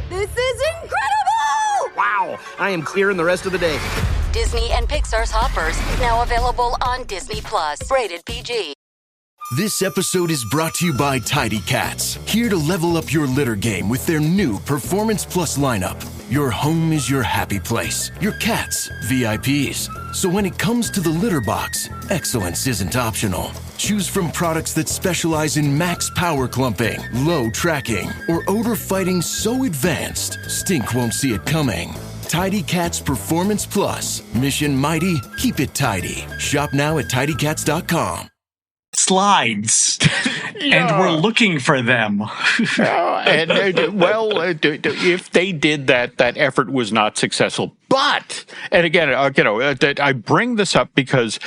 This is incredible! Wow, I am clearing the rest of the day. Disney and Pixar's Hoppers now available on Disney+. Rated PG. This episode is brought to you by Tidy Cats, here to level up your litter game with their new Performance Plus lineup. Your home is your happy place, your cats, VIPs. So when it comes to the litter box, excellence isn't optional. Choose from products that specialize in max power clumping, low tracking, or odor fighting so advanced, stink won't see it coming. Tidy Cats Performance Plus. Mission mighty, keep it tidy. Shop now at tidycats.com. Slides, and we're looking for them. If they did that, that effort was not successful. But, and again, I bring this up because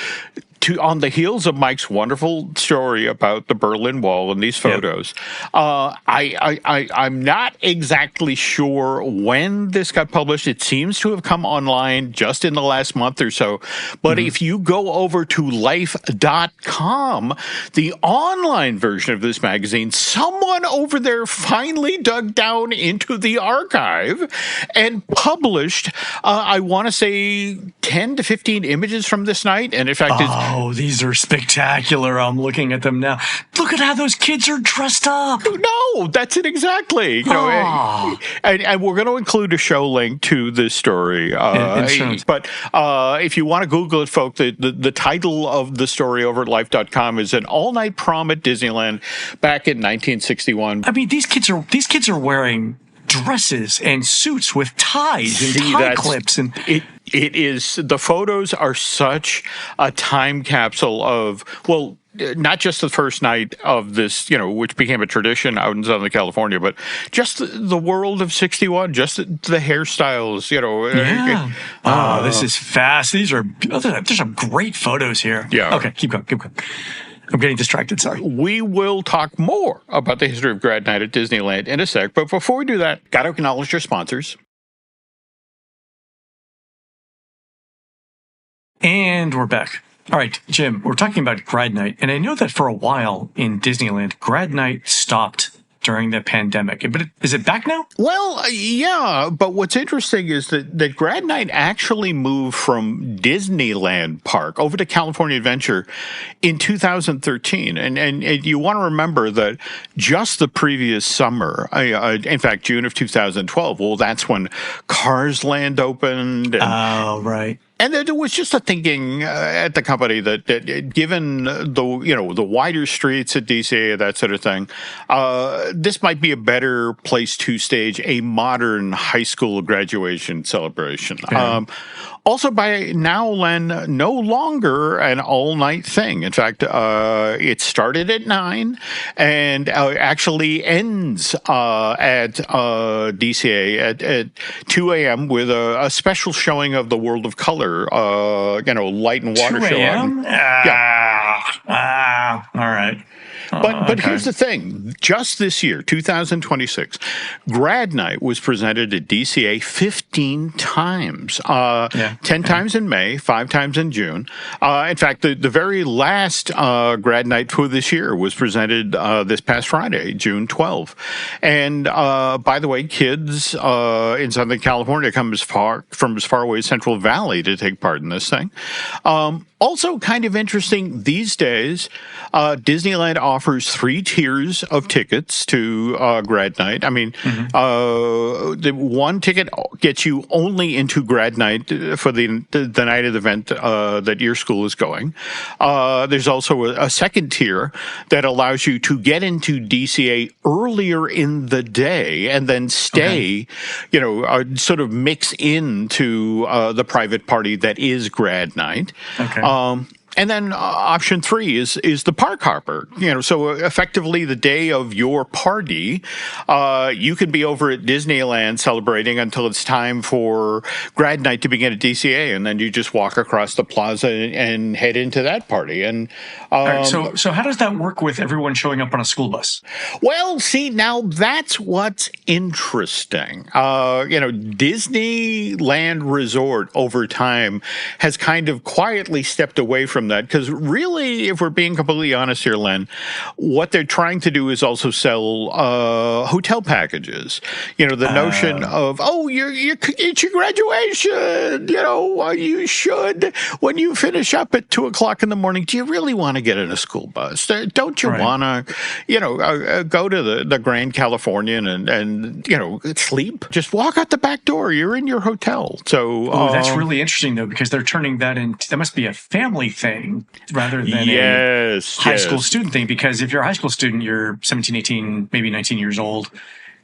on the heels of Mike's wonderful story about the Berlin Wall and these photos, I'm not exactly sure when this got published. It seems to have come online just in the last month or so. But if you go over to life.com, the online version of this magazine, someone over there finally dug down into the archive and published, I want to say, 10 to 15 images from this night. And in fact, oh, these are spectacular. I'm looking at them now. Look at how those kids are dressed up. No, that's it exactly. And we're going to include a show link to this story. But if you want to Google it, folks, the title of the story over at life.com is An All-Night Prom at Disneyland back in 1961. I mean, these kids are wearing dresses and suits with ties and tie clips, and it is, the photos are such a time capsule of, well, not just the first night of this, which became a tradition out in Southern California, but just the world of 61, just the hairstyles, Yeah. This is fast. There's some great photos here. Yeah. Okay, keep going. I'm getting distracted, sorry. We will talk more about the history of Grad Nite at Disneyland in a sec, but before we do that, got to acknowledge your sponsors. And we're back. All right, Jim, we're talking about Grad Nite, and I know that for a while in Disneyland, Grad Nite stopped during the pandemic. But is it back now? Well, yeah, but what's interesting is that Grad Nite actually moved from Disneyland Park over to California Adventure in 2013. And you want to remember that just the previous summer, in fact, June of 2012, well, that's when Cars Land opened. Oh, right. And there was just a thinking at the company that given the wider streets at DCA, that sort of thing, this might be a better place to stage a modern high school graduation celebration. Yeah. Also, by now, Len, no longer an all-night thing. In fact, it started at 9 and actually ends at DCA at 2 a.m. with a special showing of the World of Color, light and water 2 a.m.? Yeah. All right. But here's the thing. Just this year, 2026, Grad Nite was presented at DCA 15 times. 10 times in May, 5 times in June. In fact, the very last Grad Nite for this year was presented this past Friday, June 12th. And by the way, kids in Southern California come from as far away as Central Valley to take part in this thing. Also kind of interesting these days, Disneyland offers 3 tiers of tickets to Grad Nite. I mean, the one ticket gets you only into Grad Nite for the night of the event that your school is going. There's also a second tier that allows you to get into DCA earlier in the day and then stay, sort of mix into the private party that is Grad Nite. Okay. And then option 3 is the park hopper. So effectively the day of your party, you can be over at Disneyland celebrating until it's time for Grad Nite to begin at DCA, and then you just walk across the plaza and head into that party. And all right, so how does that work with everyone showing up on a school bus? Well, see, now that's what's interesting. Disneyland Resort over time has kind of quietly stepped away from that, because really, if we're being completely honest here, Len, what they're trying to do is also sell hotel packages. The notion of, it's your graduation. You should, when you finish up at 2:00 in the morning, do you really want to get in a school bus? Don't you want to, go to the Grand Californian and sleep? Just walk out the back door. You're in your hotel. So that's really interesting, though, because they're turning that into, that must be a family thing rather than a high school student thing. Because if you're a high school student, you're 17, 18, maybe 19 years old.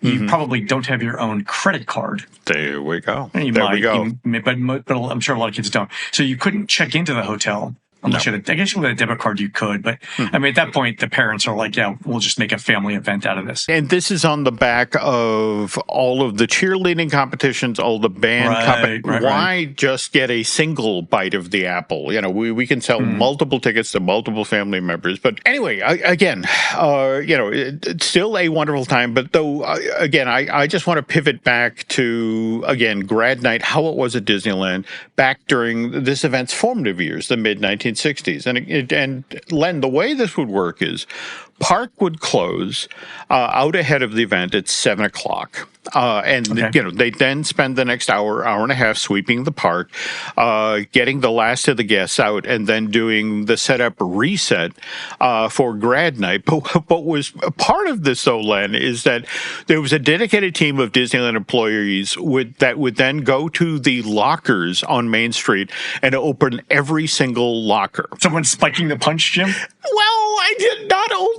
You probably don't have your own credit card. There we go. But I'm sure a lot of kids don't. So you couldn't check into the hotel. Unless you had I guess with a debit card you could, but I mean, at that point, the parents are like, yeah, we'll just make a family event out of this. And this is on the back of all of the cheerleading competitions, all the band Why just get a single bite of the apple? We can sell multiple tickets to multiple family members. But anyway, it's still a wonderful time. But though, I just want to pivot back to, Grad Nite, how it was at Disneyland back during this event's formative years, the mid-1960s. And Len, the way this would work is park would close out ahead of the event at 7:00. They then spend the next hour and a half sweeping the park, getting the last of the guests out, and then doing the setup reset for Grad Nite. But what was part of this, though, Len, is that there was a dedicated team of Disneyland employees that would then go to the lockers on Main Street and open every single locker. Someone spiking the punch, Jim? Well, I did not only...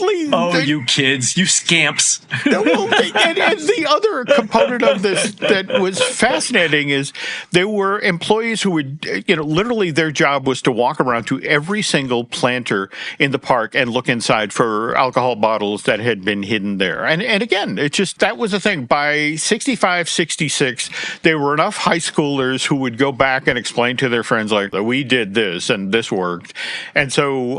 you kids, you scamps. And the other component of this that was fascinating is there were employees who would, literally their job was to walk around to every single planter in the park and look inside for alcohol bottles that had been hidden there. And again, it just, that was the thing. By 65, 66, there were enough high schoolers who would go back and explain to their friends, like, we did this and this worked. And so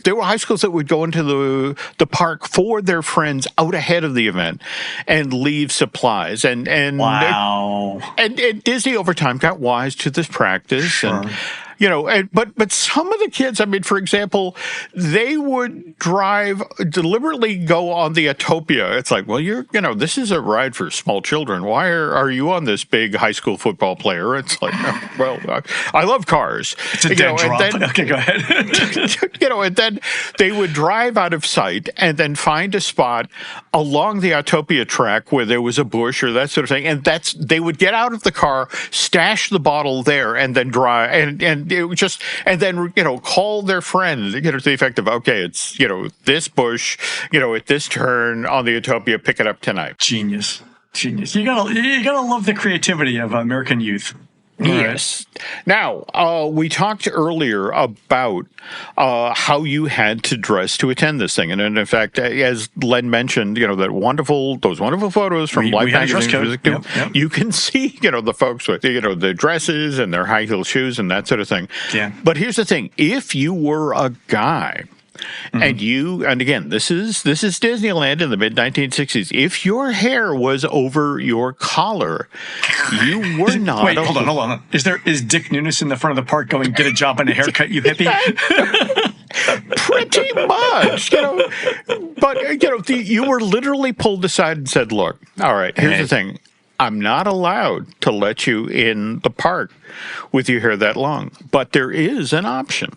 there were high schools that would go into the park for their friends out ahead of the event and leave supplies. And wow. And Disney over time got wise to this practice. Sure. And but some of the kids, I mean, for example, they would deliberately go on the Autopia. It's like, well, this is a ride for small children. Why are you on this big high school football player? It's like, well, I love cars. It's a dead drop. Okay, go ahead. And then they would drive out of sight and then find a spot along the Autopia track where there was a bush or that sort of thing. And they would get out of the car, stash the bottle there, and then drive and it was just, and then, call their friend, to the effect of, okay, it's, this bush, at this turn on the Autopia, pick it up tonight. Genius. You gotta love the creativity of American youth. Yes. Now, we talked earlier about how you had to dress to attend this thing. And in fact, as Len mentioned, those wonderful photos from Life Magazine. Yep. You can see, the folks with, the dresses and their high heel shoes and that sort of thing. Yeah. But here's the thing. If you were a guy, and again, this is Disneyland in the mid-1960s. If your hair was over your collar, you were not. Wait, hold on. Is Dick Nunes in the front of the park going, get a job and a haircut, you hippie? Pretty much, But you were literally pulled aside and said, "Look, all right, here's the thing. I'm not allowed to let you in the park with your hair that long. But there is an option.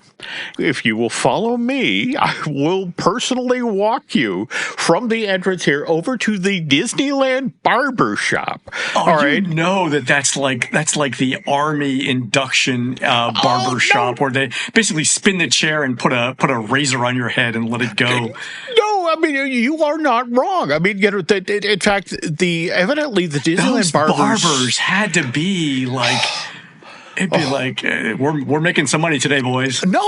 If you will follow me, I will personally walk you from the entrance here over to the Disneyland barber shop. Oh, all right? You know that's like the Army induction barber shop where they basically spin the chair and put a razor on your head and let it go. No, I mean, you are not wrong. I mean, in fact, evidently the Disneyland barbers had to be like... It'd be like, we're making some money today, boys. No.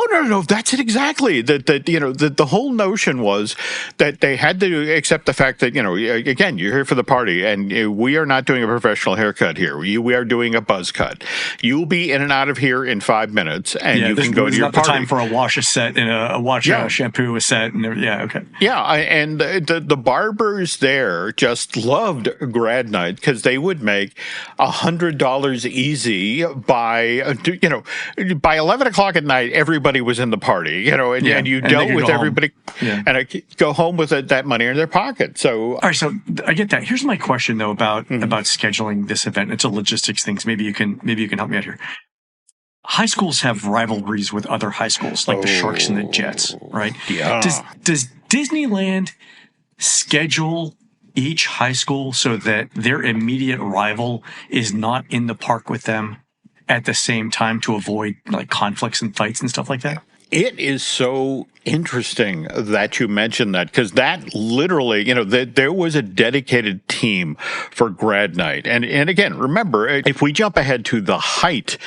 That's it exactly. The whole notion was that they had to accept the fact that, again, you're here for the party, and we are not doing a professional haircut here. We are doing a buzz cut. You'll be in and out of here in 5 minutes, and you can go to your party. Not the time for a wash, a set, and a shampoo, a set, and okay. Yeah, and the barbers there just loved Grad Nite because they would make $100 easy by 11 o'clock at night, everybody was in the party, and you dealt with everybody, and I go home with that money in their pocket. So, all right, so I get that. Here's my question though about scheduling this event. It's a logistics thing. So maybe you can help me out here. High schools have rivalries with other high schools, like the Sharks and the Jets, right? Yeah. Does Disneyland schedule each high school so that their immediate rival is not in the park with them at the same time to avoid like conflicts and fights and stuff like that? It is so interesting that you mentioned that, because that literally, there was a dedicated team for Grad Nite. And again, remember, if we jump ahead to the height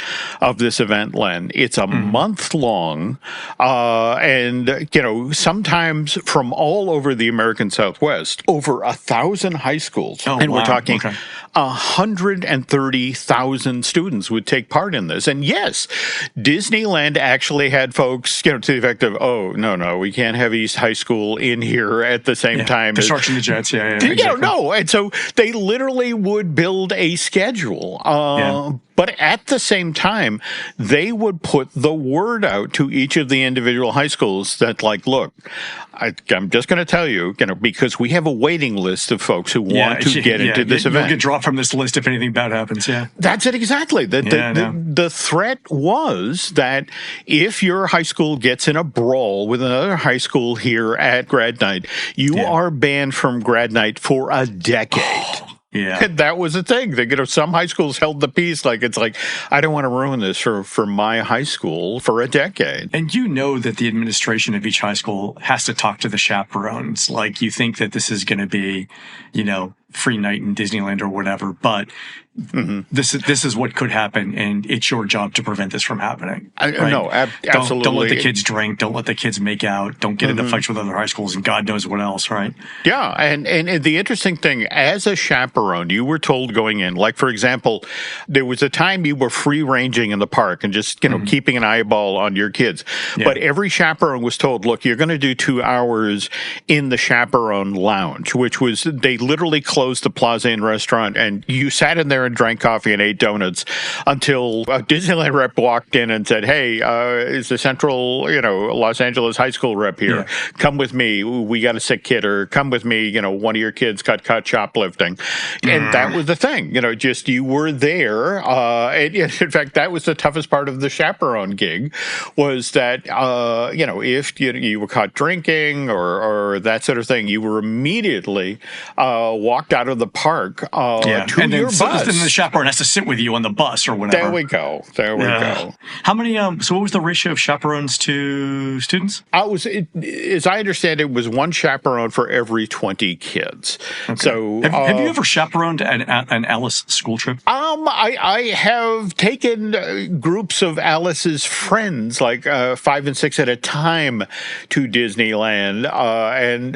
of this event, Len, it's a month long. And, sometimes from all over the American Southwest, over 1,000 high schools. Oh, and wow. we're talking Okay. 130,000 students would take part in this. And yes, Disneyland actually had folks, to the effect of, no, we can't have East High School in here at the same time. The Sharks and the Jets, exactly. No. And so they literally would build a schedule. But at the same time, they would put the word out to each of the individual high schools that, like, look, I'm just going to tell you, because we have a waiting list of folks who want to get into this event. You'll get dropped from this list if anything bad happens, That's it exactly. The threat was that if your high school gets in a brawl with another high school here at Grad Nite, you are banned from Grad Nite for a decade. And that was the thing. Some high schools held the peace. It's like, I don't want to ruin this for my high school for a decade. And that the administration of each high school has to talk to the chaperones. Like, you think that this is going to be, free night in Disneyland or whatever, but this is what could happen, and it's your job to prevent this from happening. Right? No, absolutely. Don't let the kids drink. Don't let the kids make out. Don't get into fights with other high schools, and God knows what else, right? Yeah, and the interesting thing, as a chaperone, you were told going in, like, for example, there was a time you were free-ranging in the park and just, keeping an eyeball on your kids. But every chaperone was told, look, you're going to do 2 hours in the chaperone lounge, which was, they literally closed the Plaza Inn restaurant, and you sat in there and drank coffee and ate donuts until a Disneyland rep walked in and said, hey, is the Central, Los Angeles high school rep here? Come with me. We got a sick kid. Or come with me. One of your kids got caught shoplifting. And that was the thing. Just you were there. And in fact, that was the toughest part of the chaperone gig, was that, if you were caught drinking or that sort of thing, you were immediately walked out of the park to and your bus. Then the chaperone has to sit with you on the bus or whatever. There we go. How many? So what was the ratio of chaperones to students? As I understand, it was one chaperone for every 20 kids. Okay. So have you ever chaperoned an Alice school trip? I have taken groups of Alice's friends, like 5 and 6 at a time, to Disneyland, and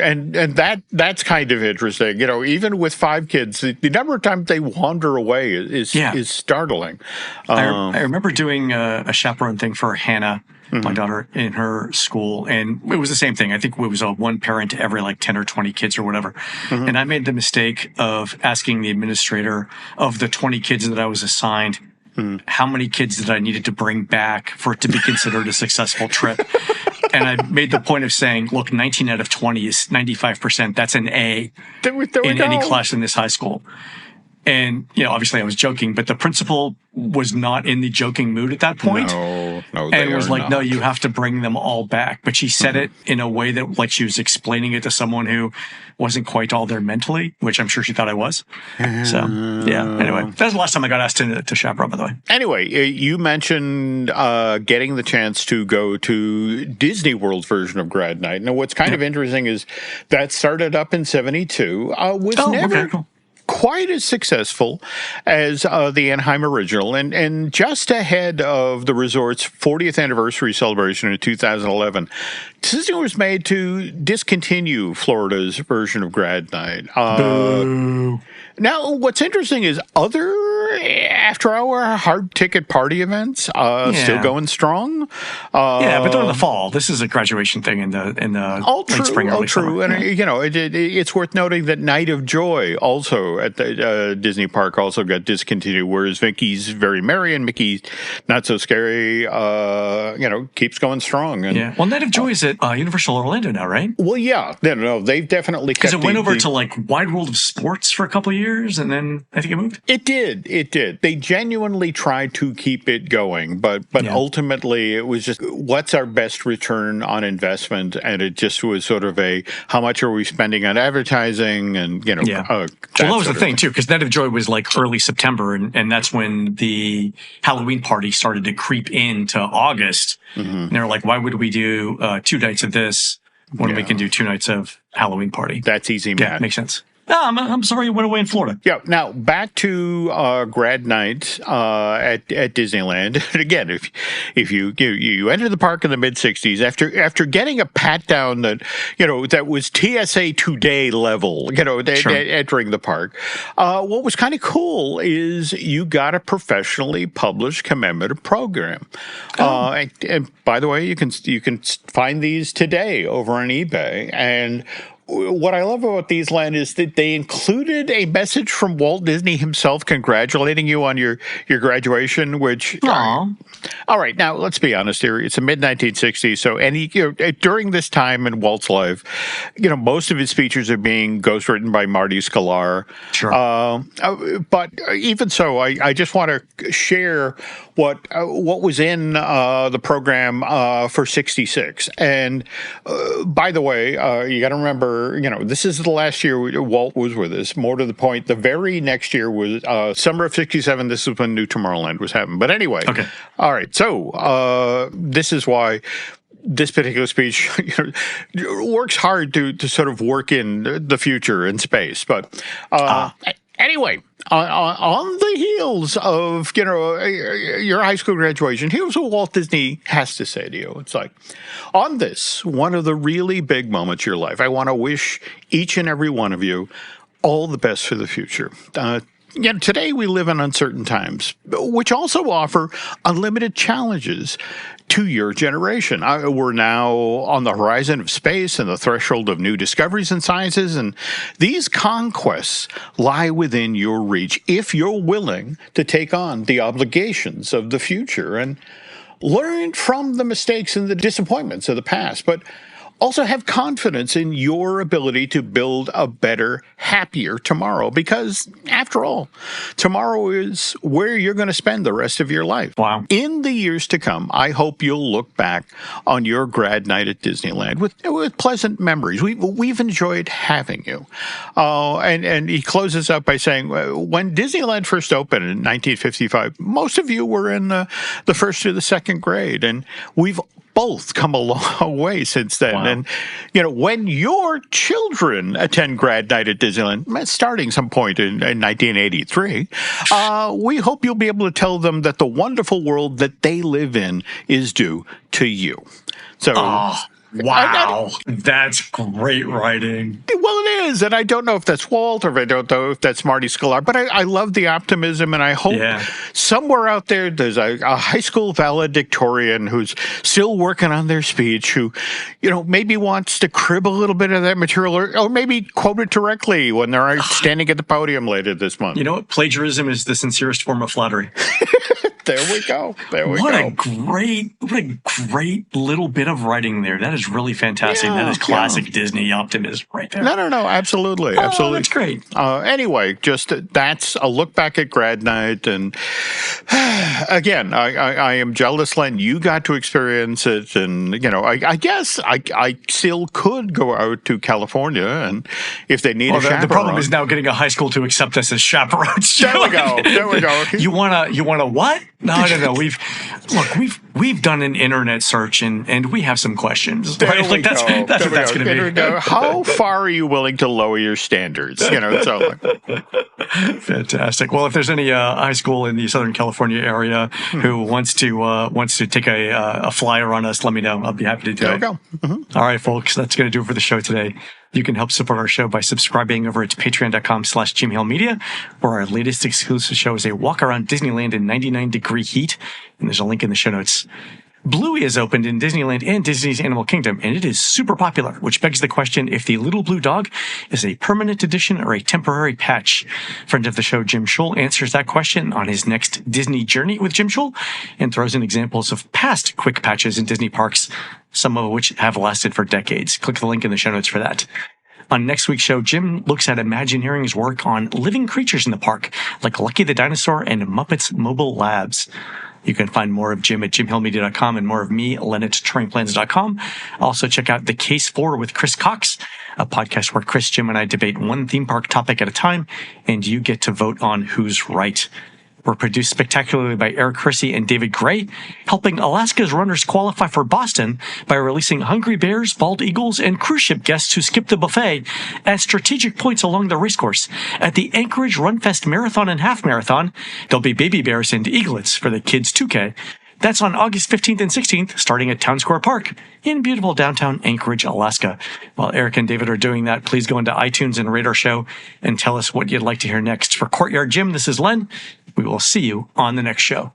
that's kind of interesting. Even with 5 kids, the number of times they wander away is startling. I remember doing a chaperone thing for Hannah, my daughter, in her school, and it was the same thing. I think it was one parent to every 10 or 20 kids or whatever. And I made the mistake of asking the administrator, of the 20 kids that I was assigned, how many kids that I needed to bring back for it to be considered a successful trip. And I made the point of saying, look, 19 out of 20 is 95%. That's an A in any class in this high school. And, obviously I was joking, but the principal was not in the joking mood at that point. No, and was like, no, you have to bring them all back. But she said it in a way that like she was explaining it to someone who wasn't quite all there mentally, which I'm sure she thought I was. So, yeah. Anyway, that was the last time I got asked to chaperone, by the way. Anyway, you mentioned getting the chance to go to Disney World's version of Grad Nite. Now, what's kind of interesting is that started up in 72, was never quite as successful as the Anaheim original, and just ahead of the resort's 40th anniversary celebration in 2011, Disney was made to discontinue Florida's version of Grad Nite. Now, what's interesting is other after-hour hard ticket party events still going strong. Yeah, but they're in the fall. This is a graduation thing in the late spring, early summer. And it's worth noting that Night of Joy also at the Disney Park also got discontinued, whereas Mickey's Very Merry and Mickey's Not So Scary, keeps going strong. And, well, Night of Joy is at Universal Orlando now, right? Well, yeah, no, they've definitely kept because it went over to like Wide World of Sports for a couple of years, and then I think it moved. It did. They genuinely tried to keep it going, but ultimately it was just what's our best return on investment, and it just was sort of a how much are we spending on advertising, and well, that was the thing too, because Night of Joy was like early September, and that's when the Halloween party started to creep into August. And they were like, why would we do 2 nights of this when we can do 2 nights of Halloween party? That's easy math. Yeah, makes sense. No, I'm sorry you went away in Florida. Yeah. Now back to Grad Nite at Disneyland. And again, if you enter the park in the mid '60s after getting a pat down that that was TSA Today level, entering the park, what was kind of cool is you got a professionally published commemorative program. And by the way, you can find these today over on eBay. And what I love about these, Len, is that they included a message from Walt Disney himself congratulating you on your graduation, which... all right, now, let's be honest here. It's the mid-1960s, so during this time in Walt's life, most of his speeches are being ghostwritten by Marty Sklar. Sure. But even so, I just want to share what was in the program for 66. And by the way, you got to remember, this is the last year Walt was with us. More to the point, the very next year was summer of 67. This is when New Tomorrowland was happening. But anyway, okay. All right. So this is why this particular speech works hard to sort of work in the future in space. But anyway, on the heels of your high school graduation, here's what Walt Disney has to say to you. It's like, on this, one of the really big moments of your life, I want to wish each and every one of you all the best for the future. Today we live in uncertain times, which also offer unlimited challenges to your generation. We're now on the horizon of space and the threshold of new discoveries and sciences, and these conquests lie within your reach if you're willing to take on the obligations of the future and learn from the mistakes and the disappointments of the past, but also have confidence in your ability to build a better, happier tomorrow. Because, after all, tomorrow is where you're going to spend the rest of your life. Wow. In the years to come, I hope you'll look back on your Grad Nite at Disneyland with pleasant memories. We've enjoyed having you. And he closes up by saying, when Disneyland first opened in 1955, most of you were in the first or the second grade, and we've both come a long way since then. Wow. And, when your children attend Grad Nite at Disneyland, starting some point in 1983, we hope you'll be able to tell them that the wonderful world that they live in is due to you. So... Wow, that's great writing. Well, it is, and I don't know if that's Walt or I don't know if that's Marty Sklar, but I love the optimism, and I hope somewhere out there there's a high school valedictorian who's still working on their speech, who, maybe wants to crib a little bit of that material, or maybe quote it directly when they're standing at the podium later this month. You know what? Plagiarism is the sincerest form of flattery. There we go. What a great little bit of writing there. That is really fantastic. That is classic Disney optimism right there. No, absolutely. That's great. Anyway, just that's a look back at Grad Nite. And again, I am jealous, Len. You got to experience it. And, I guess I still could go out to California, and if they need a chaperone. The problem is now getting a high school to accept us as chaperones. There we go. You wanna what? No. We've done an internet search and we have some questions. That's what that's going to be. How far are you willing to lower your standards? Fantastic. Well, if there's any high school in the Southern California area who wants to take a flyer on us, let me know. I'll be happy to do it. There we go. Mm-hmm. All right, folks, that's going to do it for the show today. You can help support our show by subscribing over at patreon.com/JimHillMedia, where our latest exclusive show is a walk around Disneyland in 99-degree heat. And there's a link in the show notes. Bluey is opened in Disneyland and Disney's Animal Kingdom, and it is super popular, which begs the question if the little blue dog is a permanent addition or a temporary patch. Friend of the show, Jim Schull, answers that question on his next Disney Journey with Jim Schull and throws in examples of past quick patches in Disney parks, some of which have lasted for decades. Click the link in the show notes for that. On next week's show, Jim looks at Imagineering's work on living creatures in the park, like Lucky the Dinosaur and Muppets Mobile Labs. You can find more of Jim at jimhillmedia.com and more of me, Len, at touringplans.com. Also check out The Case 4 with Chris Cox, a podcast where Chris, Jim, and I debate one theme park topic at a time, and you get to vote on who's right. We're produced spectacularly by Eric Hersey and David Gray, helping Alaska's runners qualify for Boston by releasing hungry bears, bald eagles, and cruise ship guests who skip the buffet at strategic points along the racecourse. At the Anchorage Runfest Marathon and Half Marathon, there'll be baby bears and eaglets for the kids' 2K. That's on August 15th and 16th, starting at Town Square Park in beautiful downtown Anchorage, Alaska. While Eric and David are doing that, please go into iTunes and rate our show and tell us what you'd like to hear next. For Courtyard Jim, this is Len. We will see you on the next show.